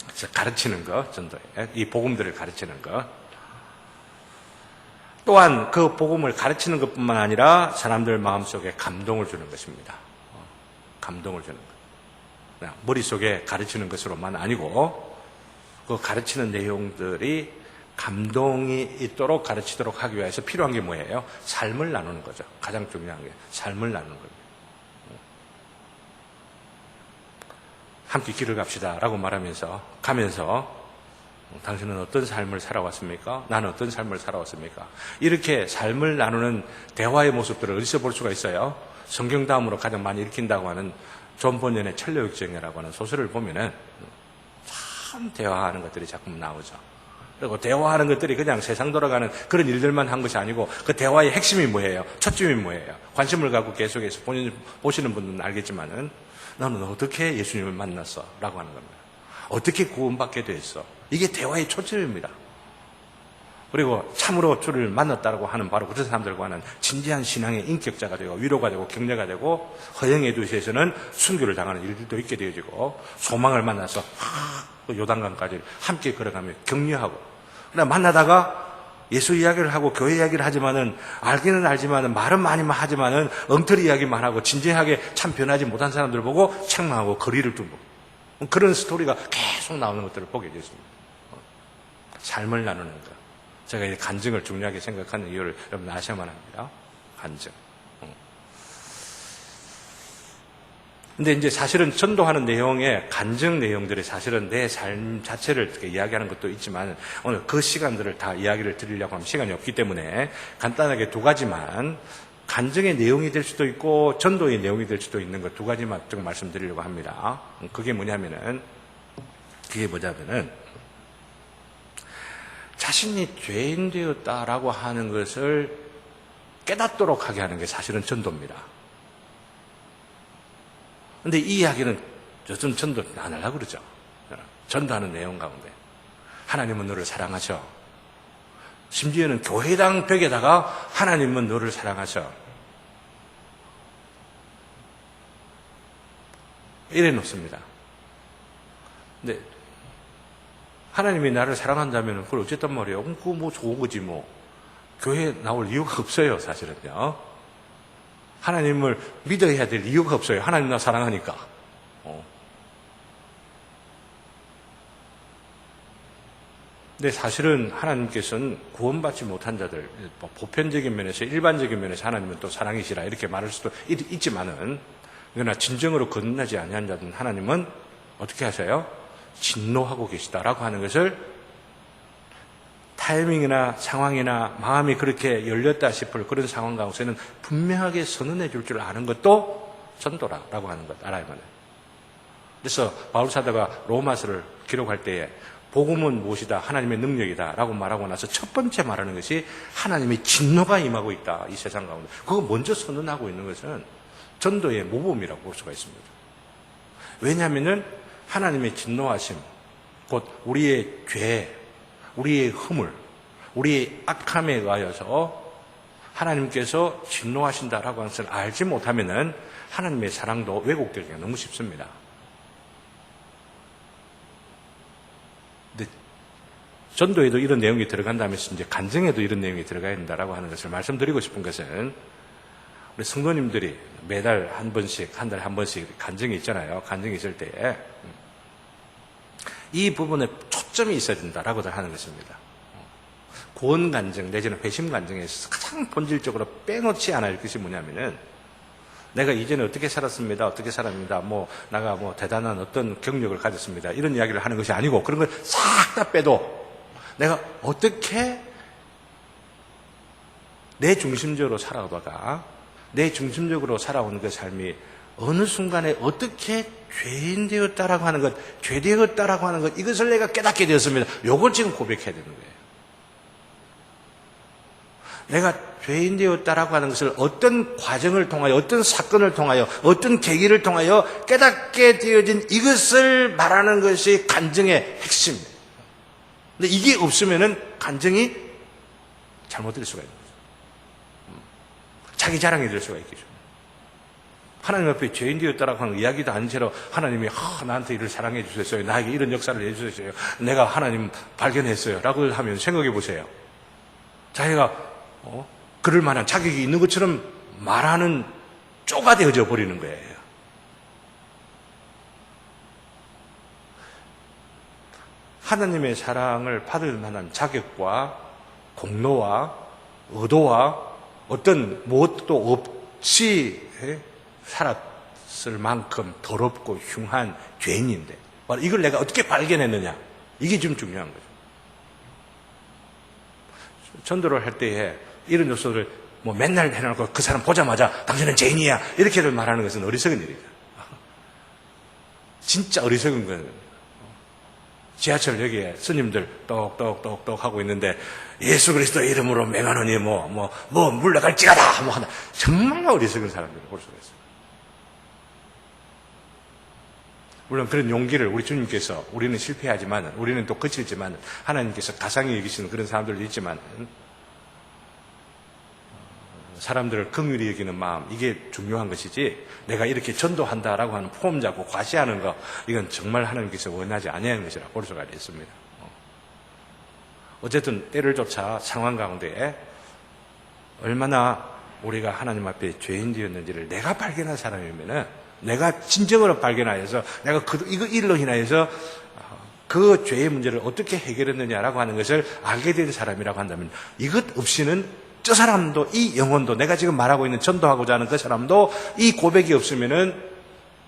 그래서 가르치는 것, 전도에 이 복음들을 가르치는 것, 또한 그 복음을 가르치는 것뿐만 아니라 사람들 마음속에 감동을 주는 것입니다. 감동을 주는 것. 그냥 머릿속에 가르치는 것으로만 아니고 그 가르치는 내용들이 감동이 있도록 가르치도록 하기 위해서 필요한 게 뭐예요? 삶을 나누는 거죠. 가장 중요한 게 삶을 나누는 겁니다. 함께 길을 갑시다 라고 말하면서 가면서 당신은 어떤 삶을 살아왔습니까? 나는 어떤 삶을 살아왔습니까? 이렇게 삶을 나누는 대화의 모습들을 어디서 볼 수가 있어요? 성경 다음으로 가장 많이 읽힌다고 하는 존 번연의 천녀역정이라고 하는 소설을 보면은 참 대화하는 것들이 자꾸 나오죠. 그리고 대화하는 것들이 그냥 세상 돌아가는 그런 일들만 한 것이 아니고 그 대화의 핵심이 뭐예요? 초점이 뭐예요? 관심을 갖고 계속해서 보시는 분들은 알겠지만은 너는 어떻게 예수님을 만났어? 라고 하는 겁니다. 어떻게 구원받게 됐어? 이게 대화의 초점입니다. 그리고 참으로 주를 만났다고 하는 바로 그런 사람들과는 진지한 신앙의 인격자가 되고 위로가 되고 격려가 되고 허영의 도시에서는 순교를 당하는 일들도 있게 되어지고 소망을 만나서 요단강까지 함께 걸어가며 격려하고 그러나 만나다가 예수 이야기를 하고 교회 이야기를 하지만은 알기는 알지만은 말은 많이 하지만은 엉터리 이야기만 하고 진지하게 참 변하지 못한 사람들을 보고 책망하고 거리를 두고 그런 스토리가 계속 나오는 것들을 보게 됐습니다. 삶을 나누는 것. 제가 이 간증을 중요하게 생각하는 이유를 여러분 아셔야만 합니다. 간증. 근데 이제 사실은 전도하는 내용의 간증 내용들이 사실은 내 삶 자체를 이렇게 이야기하는 것도 있지만 오늘 그 시간들을 다 이야기를 드리려고 하면 시간이 없기 때문에 간단하게 두 가지만 간증의 내용이 될 수도 있고 전도의 내용이 될 수도 있는 것 두 가지만 좀 말씀드리려고 합니다. 그게 뭐냐면은 자신이 죄인 되었다라고 하는 것을 깨닫도록 하게 하는 게 사실은 전도입니다. 근데 이 이야기는 요즘 전도 안 하려고 그러죠. 전도하는 내용 가운데. 하나님은 너를 사랑하셔. 심지어는 교회당 벽에다가 하나님은 너를 사랑하셔. 이래 놓습니다. 근데 하나님이 나를 사랑한다면 그걸 어쨌단 말이에요. 그거 뭐 좋은 거지 뭐. 교회에 나올 이유가 없어요, 사실은요. 하나님을 믿어야 될 이유가 없어요. 하나님 나 사랑하니까. 근데 사실은 하나님께서는 구원받지 못한 자들, 보편적인 면에서, 일반적인 면에서 하나님은 또 사랑이시라 이렇게 말할 수도 있지만은, 그러나 진정으로 거듭나지 아니한 자들은 하나님은 어떻게 하세요? 진노하고 계시다라고 하는 것을 타이밍이나 상황이나 마음이 그렇게 열렸다 싶을 그런 상황 가운데서는 분명하게 선언해 줄 줄 아는 것도 전도라고 하는 것 알아야만 해요. 그래서 바울 사도가 로마서를 기록할 때에 복음은 무엇이다? 하나님의 능력이다 라고 말하고 나서 첫 번째 말하는 것이 하나님의 진노가 임하고 있다. 이 세상 가운데. 그거 먼저 선언하고 있는 것은 전도의 모범이라고 볼 수가 있습니다. 왜냐하면 하나님의 진노하심, 곧 우리의 죄, 우리의 허물, 우리의 악함에 의하여서 하나님께서 진노하신다라고 하는 것을 알지 못하면은 하나님의 사랑도 왜곡되기가 너무 쉽습니다. 근데 전도에도 이런 내용이 들어간다면서 이제 간증에도 이런 내용이 들어가야 된다라고 하는 것을 말씀드리고 싶은 것은 우리 성도님들이 매달 한 번씩, 한 달에 한 번씩 간증이 있잖아요. 간증이 있을 때에 이 부분에 초점이 있어야 된다라고 하는 것입니다. 구원 간증 내지는 회심 간증에서 가장 본질적으로 빼놓지 않을 것이 뭐냐면은 내가 이제는 어떻게 살았습니다. 어떻게 살았습니다. 내가 대단한 어떤 경력을 가졌습니다. 이런 이야기를 하는 것이 아니고 그런 걸 싹 다 빼도 내가 어떻게 내 중심적으로 살아오다가 내 중심적으로 살아오는 그 삶이 어느 순간에 어떻게 죄인 되었다라고 하는 것, 죄 되었다라고 하는 것, 이것을 내가 깨닫게 되었습니다. 요걸 지금 고백해야 되는 거예요. 내가 죄인 되었다라고 하는 것을 어떤 과정을 통하여, 어떤 사건을 통하여, 어떤 계기를 통하여 깨닫게 되어진 이것을 말하는 것이 간증의 핵심입니다. 근데 이게 없으면은 간증이 잘못될 수가 있는 거죠. 자기 자랑이 될 수가 있겠죠. 하나님 앞에 죄인 되었다라고 하는 이야기도 아닌 채로 하나님이 나한테 이를 사랑해 주셨어요. 나에게 이런 역사를 해주셨어요. 내가 하나님 발견했어요. 라고 하면 생각해 보세요. 자기가 그럴 만한 자격이 있는 것처럼 말하는 쪼가 되어져 버리는 거예요. 하나님의 사랑을 받을 만한 자격과 공로와 의도와 어떤 무엇도 없이 만큼 더럽고 흉한 죄인인데 바로 이걸 내가 어떻게 발견했느냐, 이게 좀 중요한 거죠. 전도를 할 때에 이런 요소를 뭐 맨날 해놓고 그 사람 보자마자 당신은 죄인이야 이렇게를 말하는 것은 어리석은 일이죠. 진짜 어리석은 거예요. 지하철역에 스님들 똑똑똑똑 하고 있는데 예수 그리스도 이름으로 맹하노니 물러갈지어다 뭐 하나. 정말 어리석은 사람들을 볼 수가 있어요. 물론 그런 용기를 우리 주님께서, 우리는 실패하지만 우리는 또 거칠지만 하나님께서 가상히 여기시는 그런 사람들도 있지만 사람들을 긍휼히 여기는 마음, 이게 중요한 것이지 내가 이렇게 전도한다라고 하는 폼 잡고 과시하는 거, 이건 정말 하나님께서 원하지 아니하는 것이라 볼 수가 있습니다. 어쨌든 때를 쫓아 상황 가운데 얼마나 우리가 하나님 앞에 죄인되었는지를 내가 발견한 사람이면은, 내가 진정으로 발견하여서 내가 이거 일로 인하여서 그 죄의 문제를 어떻게 해결했느냐라고 하는 것을 알게 된 사람이라고 한다면, 이것 없이는 저 사람도, 이 영혼도, 내가 지금 말하고 있는 전도하고자 하는 그 사람도 이 고백이 없으면은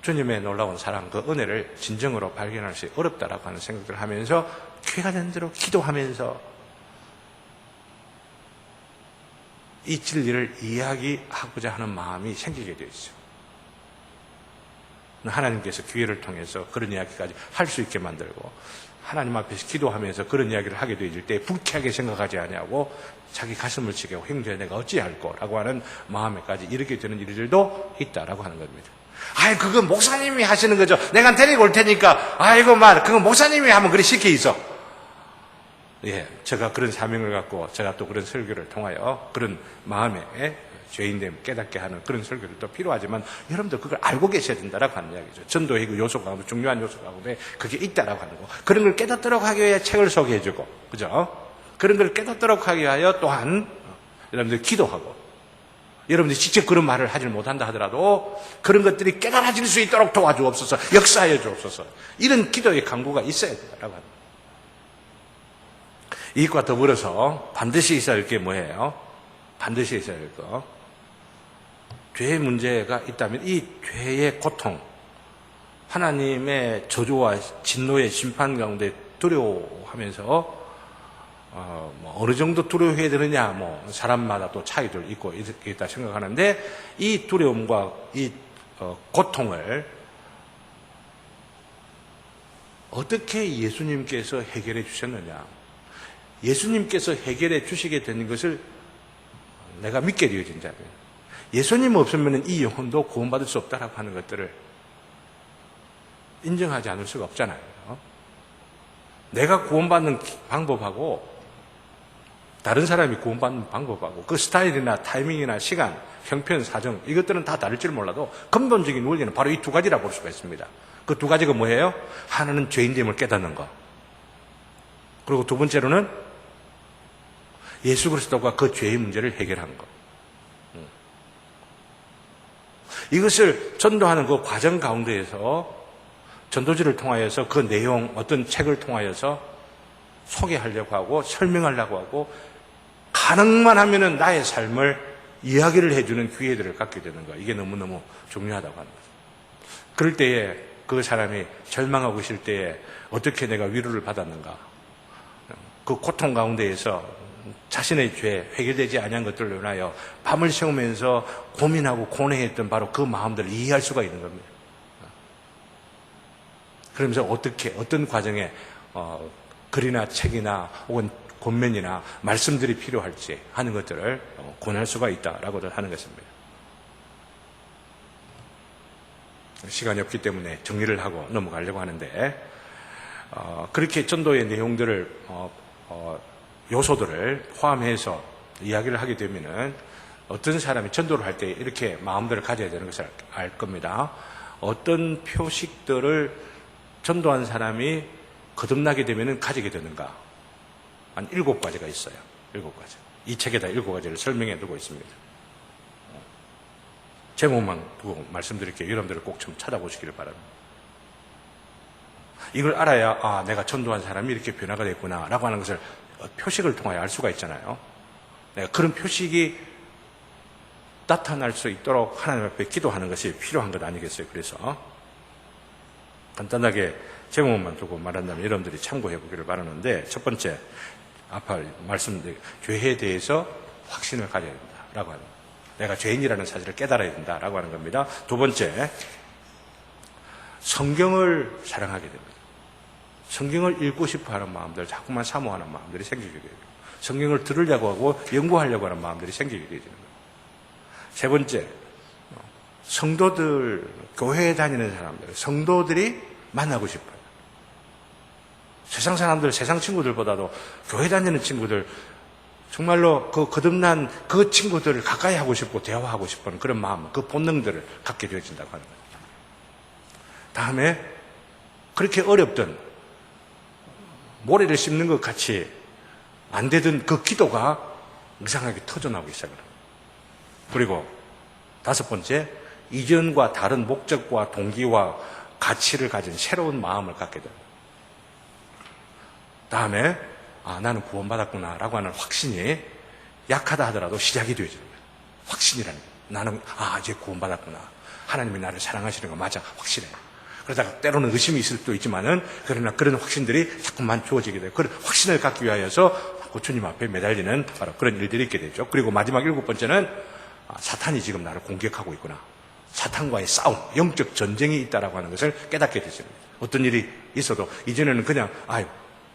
주님의 놀라운 사랑, 그 은혜를 진정으로 발견할 수 어렵다라고 하는 생각들을 하면서 귀가 된 대로 기도하면서 이 진리를 이야기하고자 하는 마음이 생기게 되어 있어요. 하나님께서 기회를 통해서 그런 이야기까지 할 수 있게 만들고, 하나님 앞에서 기도하면서 그런 이야기를 하게 되어질 때 불쾌하게 생각하지 아니하고 자기 가슴을 치게 하고, 형제 내가 어찌할 거라고 하는 마음에까지 이렇게 되는 일들도 있다라고 하는 겁니다. 아이, 그건 목사님이 하시는 거죠. 내가 데리고 올 테니까, 아이고 그건 목사님이 하면 그리 쉽게 있어. 예, 제가 그런 사명을 갖고 제가 또 그런 설교를 통하여 그런 마음에 죄인됨 깨닫게 하는 그런 설교를 또 필요하지만, 여러분들 그걸 알고 계셔야 된다라고 하는 이야기죠. 전도의 그 요소 가운데, 중요한 요소 가운데 그게 있다라고 하는 거. 그런 걸 깨닫도록 하기 위해 책을 소개해주고, 그죠? 그런 걸 깨닫도록 하기 위하여 또한 여러분들 기도하고, 여러분들이 직접 그런 말을 하지 못한다 하더라도 그런 것들이 깨달아질 수 있도록 도와주옵소서, 역사하여 주옵소서, 이런 기도의 강구가 있어야 된다라고 합니다. 이것과 더불어서 반드시 있어야 할 게 뭐예요? 반드시 있어야 할 거. 죄의 문제가 있다면 이 죄의 고통, 하나님의 저주와 진노의 심판 가운데 두려워하면서 어느 정도 두려워해야 되느냐, 사람마다 또 차이들 있고 있다 생각하는데, 이 두려움과 이 고통을 어떻게 예수님께서 해결해 주셨느냐, 예수님께서 해결해 주시게 되는 것을 내가 믿게 되어진다면, 예수님 없으면 이 영혼도 구원받을 수 없다라고 하는 것들을 인정하지 않을 수가 없잖아요. 내가 구원받는 방법하고 다른 사람이 구원받는 방법하고 그 스타일이나 타이밍이나 시간, 형편, 사정, 이것들은 다 다를 줄 몰라도 근본적인 원리는 바로 이 두 가지라고 볼 수가 있습니다. 그 두 가지가 뭐예요? 하나는 죄인됨을 깨닫는 것, 그리고 두 번째로는 예수 그리스도가 그 죄의 문제를 해결하는 것. 이것을 전도하는 그 과정 가운데에서 전도지를 통하여서 그 내용, 어떤 책을 통하여서 소개하려고 하고 설명하려고 하고, 가능만 하면은 나의 삶을 이야기를 해주는 기회들을 갖게 되는 거, 이게 너무너무 중요하다고 하는 거죠. 그럴 때에 그 사람이 절망하고 있을 때에 어떻게 내가 위로를 받았는가, 그 고통 가운데에서 자신의 죄, 해결되지 아니한 것들을 위하여 밤을 새우면서 고민하고 고뇌했던 바로 그 마음들을 이해할 수가 있는 겁니다. 그러면서 어떤 과정에 글이나 책이나 혹은 권면이나 말씀들이 필요할지 하는 것들을 권할 수가 있다라고 하는 것입니다. 시간이 없기 때문에 정리를 하고 넘어가려고 하는데, 그렇게 전도의 내용들을 요소들을 포함해서 이야기를 하게 되면은 어떤 사람이 전도를 할 때 이렇게 마음들을 가져야 되는 것을 알 겁니다. 어떤 표식들을 전도한 사람이 거듭나게 되면은 가지게 되는가? 한 7가지가 있어요. 7가지. 이 책에다 7가지를 설명해 두고 있습니다. 제목만 두고 말씀드릴게요. 여러분들 꼭 좀 찾아보시기를 바랍니다. 이걸 알아야, 내가 전도한 사람이 이렇게 변화가 됐구나 라고 하는 것을 표식을 통하여 알 수가 있잖아요. 내가 그런 표식이 나타날 수 있도록 하나님 앞에 기도하는 것이 필요한 것 아니겠어요? 그래서 간단하게 제목만 두고 말한다면 여러분들이 참고해 보기를 바라는데, 첫 번째, 아까 말씀드린 죄에 대해서 확신을 가져야 된다라고 하는, 내가 죄인이라는 사실을 깨달아야 된다라고 하는 겁니다. 두 번째, 성경을 사랑하게 됩니다. 성경을 읽고 싶어 하는 마음들, 자꾸만 사모하는 마음들이 생기게 돼요. 성경을 들으려고 하고 연구하려고 하는 마음들이 생기게 되는 거예요. 세 번째, 성도들, 교회에 다니는 사람들, 성도들이 만나고 싶어요. 세상 사람들, 세상 친구들보다도 교회 다니는 친구들, 정말로 그 거듭난 그 친구들을 가까이 하고 싶고 대화하고 싶은 그런 마음, 그 본능들을 갖게 되어진다고 하는 거예요. 다음에 그렇게 어렵던 모래를 씹는 것 같이 안 되던 그 기도가 이상하게 터져나오기 시작합니다. 그리고 다섯 번째, 이전과 다른 목적과 동기와 가치를 가진 새로운 마음을 갖게 됩니다. 다음에 나는 구원받았구나 라고 하는 확신이 약하다 하더라도 시작이 되어집니다. 확신이라는 게, 나는 이제 구원받았구나, 하나님이 나를 사랑하시는 거 맞아, 확실해. 그러다가 때로는 의심이 있을 수도 있지만은, 그러나 그런 확신들이 자꾸만 주어지게 돼요. 그런 확신을 갖기 위하여서 주님 앞에 매달리는 바로 그런 일들이 있게 되죠. 그리고 마지막 일곱 번째는 사탄이 지금 나를 공격하고 있구나, 사탄과의 싸움, 영적 전쟁이 있다라고 하는 것을 깨닫게 되죠. 어떤 일이 있어도 이전에는 그냥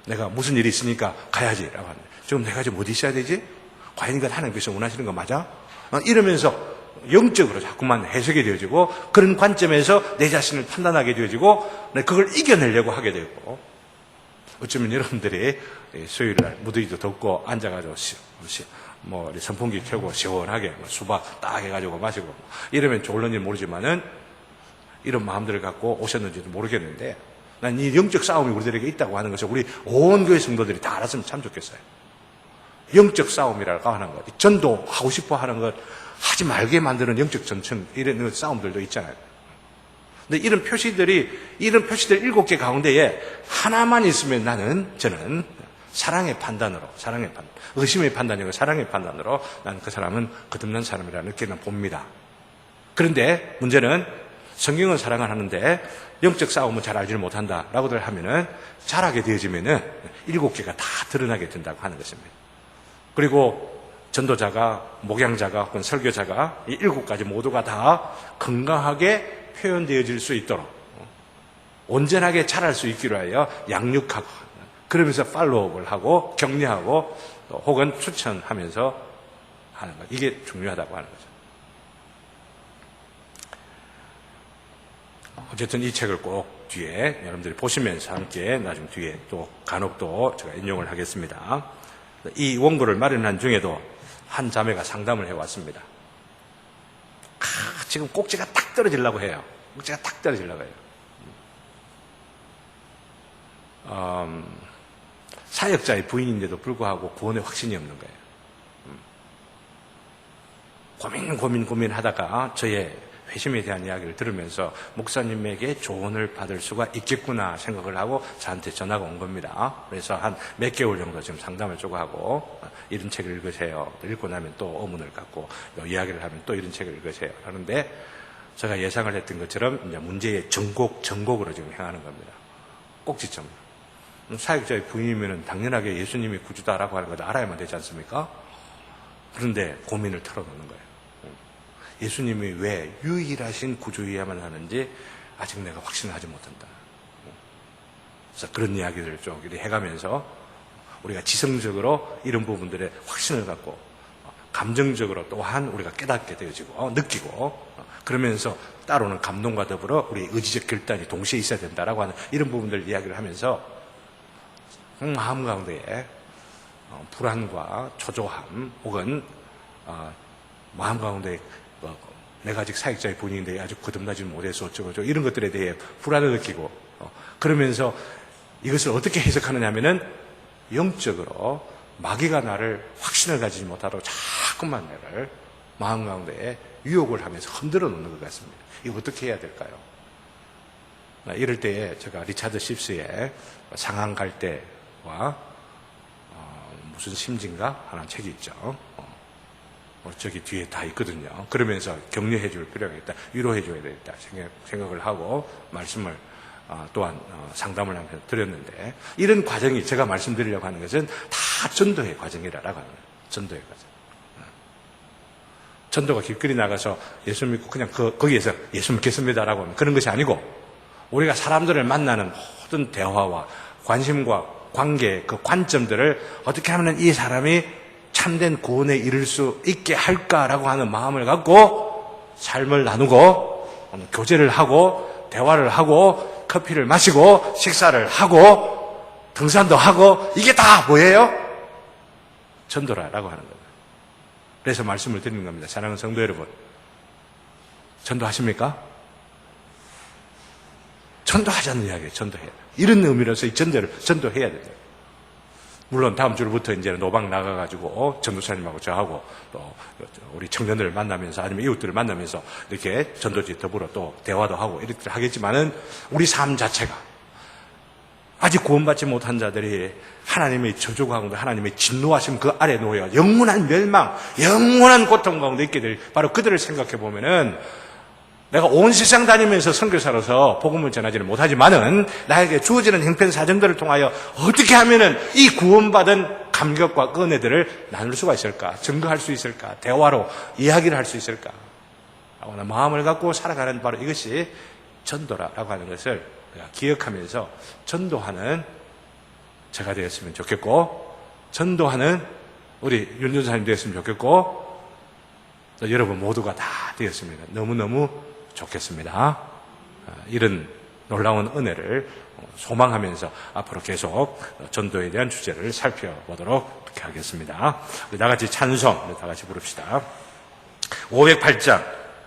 내가 무슨 일이 있으니까 가야지라고 하는데, 지금 내가 지금 어디 있어야 되지? 과연 이건 하나님께서 원하시는 거 맞아? 이러면서 영적으로 자꾸만 해석이 되어지고, 그런 관점에서 내 자신을 판단하게 되어지고, 그걸 이겨내려고 하게 되고, 어쩌면 여러분들이 수요일날 무더위도 덥고 앉아가지고 선풍기 켜고 시원하게 수박 딱 해가지고 마시고 이러면 좋을는지 모르지만은, 이런 마음들을 갖고 오셨는지도 모르겠는데, 난 이 영적 싸움이 우리들에게 있다고 하는 것을 우리 온 교회 성도들이 다 알았으면 참 좋겠어요. 영적 싸움이라고 하는 것, 전도하고 싶어 하는 것, 하지 말게 만드는 영적 전쟁, 이런 싸움들도 있잖아요. 근데 이런 표시들 7개 가운데에 하나만 있으면 저는 사랑의 판단으로, 의심의 판단이 아니고 사랑의 판단으로 나는 그 사람은 거듭난 사람이라 느끼는 봅니다. 그런데 문제는 성경은 사랑을 하는데 영적 싸움은 잘 알지를 못한다라고들 하면은, 잘하게 되어지면은 7개가 다 드러나게 된다고 하는 것입니다. 그리고 전도자가, 목양자가, 혹은 설교자가 이 7가지 모두가 다 건강하게 표현되어질 수 있도록 온전하게 자랄 수 있기로 하여 양육하고, 그러면서 팔로우업을 하고 격려하고 혹은 추천하면서 하는 것, 이게 중요하다고 하는 거죠. 어쨌든 이 책을 꼭 뒤에 여러분들이 보시면서 함께 나중에 뒤에 또 간혹 또 제가 인용을 하겠습니다. 이 원고를 마련한 중에도 한 자매가 상담을 해왔습니다. 지금 꼭지가 딱 떨어지려고 해요. 꼭지가 딱 떨어지려고 해요. 사역자의 부인인데도 불구하고 구원의 확신이 없는 거예요. 고민하다가 저의 회심에 대한 이야기를 들으면서 목사님에게 조언을 받을 수가 있겠구나 생각을 하고 저한테 전화가 온 겁니다. 그래서 한 몇 개월 정도 지금 상담을 쭉 하고, 이런 책을 읽으세요. 읽고 나면 또 어문을 갖고 이야기를 하면 또 이런 책을 읽으세요. 하는데, 제가 예상을 했던 것처럼 이제 문제의 전곡으로 지금 행하는 겁니다. 꼭지점. 사역자의 부인이면 당연하게 예수님이 구주다라고 하는 것을 알아야만 되지 않습니까? 그런데 고민을 털어놓는 거예요. 예수님이 왜 유일하신 구주여야만 하는지 아직 내가 확신을 하지 못한다. 그래서 그런 이야기들을 좀 해가면서 우리가 지성적으로 이런 부분들의 확신을 갖고, 감정적으로 또한 우리가 깨닫게 되어지고 느끼고, 그러면서 따로는 감동과 더불어 우리 의지적 결단이 동시에 있어야 된다라고 하는 이런 부분들 이야기를 하면서 마음 가운데에 불안과 초조함 혹은 마음 가운데 내가 아직 사역자의 분인데 아직 거듭나지 못해서 어쩌고 이런 것들에 대해 불안을 느끼고, 그러면서 이것을 어떻게 해석하느냐 하면은, 영적으로 마귀가 나를 확신을 가지지 못하도록 자꾸만 나를 마음 가운데에 유혹을 하면서 흔들어 놓는 것 같습니다. 이거 어떻게 해야 될까요? 이럴 때에 제가 리차드 십스의 상한 갈 때와 무슨 심진가 하는 책이 있죠. 저기 뒤에 다 있거든요. 그러면서 격려해 줄 필요가 있다. 위로해 줘야 되겠다 생각을 하고 말씀을 또한 상담을 하면서 드렸는데, 이런 과정이 제가 말씀드리려고 하는 것은 다 전도의 과정이라고 하는 거예요. 전도의 과정. 전도가 길거리 나가서 예수 믿고 그냥 거기에서 예수 믿겠습니다라고 하면 그런 것이 아니고, 우리가 사람들을 만나는 모든 대화와 관심과 관계, 그 관점들을 어떻게 하면 이 사람이 참된 구원에 이를 수 있게 할까라고 하는 마음을 갖고 삶을 나누고 교제를 하고 대화를 하고 커피를 마시고 식사를 하고 등산도 하고, 이게 다 뭐예요? 전도라고 하는 거예요. 그래서 말씀을 드리는 겁니다. 사랑하는 성도 여러분, 전도하십니까? 전도하자는 이야기예요. 전도해야. 이런 의미로서 이 전도해야 돼요. 물론 다음 주부터 이제 노방 나가가지고 전도사님하고 저하고 또 우리 청년들을 만나면서 아니면 이웃들을 만나면서 이렇게 전도지 더불어 또 대화도 하고 이렇게 하겠지만은, 우리 삶 자체가 아직 구원받지 못한 자들이 하나님의 저주 가운데 하나님의 진노하심 그 아래 놓여 영원한 멸망, 영원한 고통 가운데 있게 될 바로 그들을 생각해 보면은, 내가 온 세상 다니면서 선교사로서 복음을 전하지는 못하지만은 나에게 주어지는 형편 사정들을 통하여 어떻게 하면은 이 구원받은 감격과 은혜들을 나눌 수가 있을까? 증거할 수 있을까? 대화로 이야기를 할 수 있을까? 라고 마음을 갖고 살아가는 바로 이것이 전도라고 하는 것을 기억하면서 전도하는 제가 되었으면 좋겠고, 전도하는 우리 윤전사님 되었으면 좋겠고, 여러분 모두가 다 되었으면 너무너무 좋겠습니다. 이런 놀라운 은혜를 소망하면서 앞으로 계속 전도에 대한 주제를 살펴보도록 하겠습니다. 우리 다 같이 찬송, 다 같이 부릅시다. 508장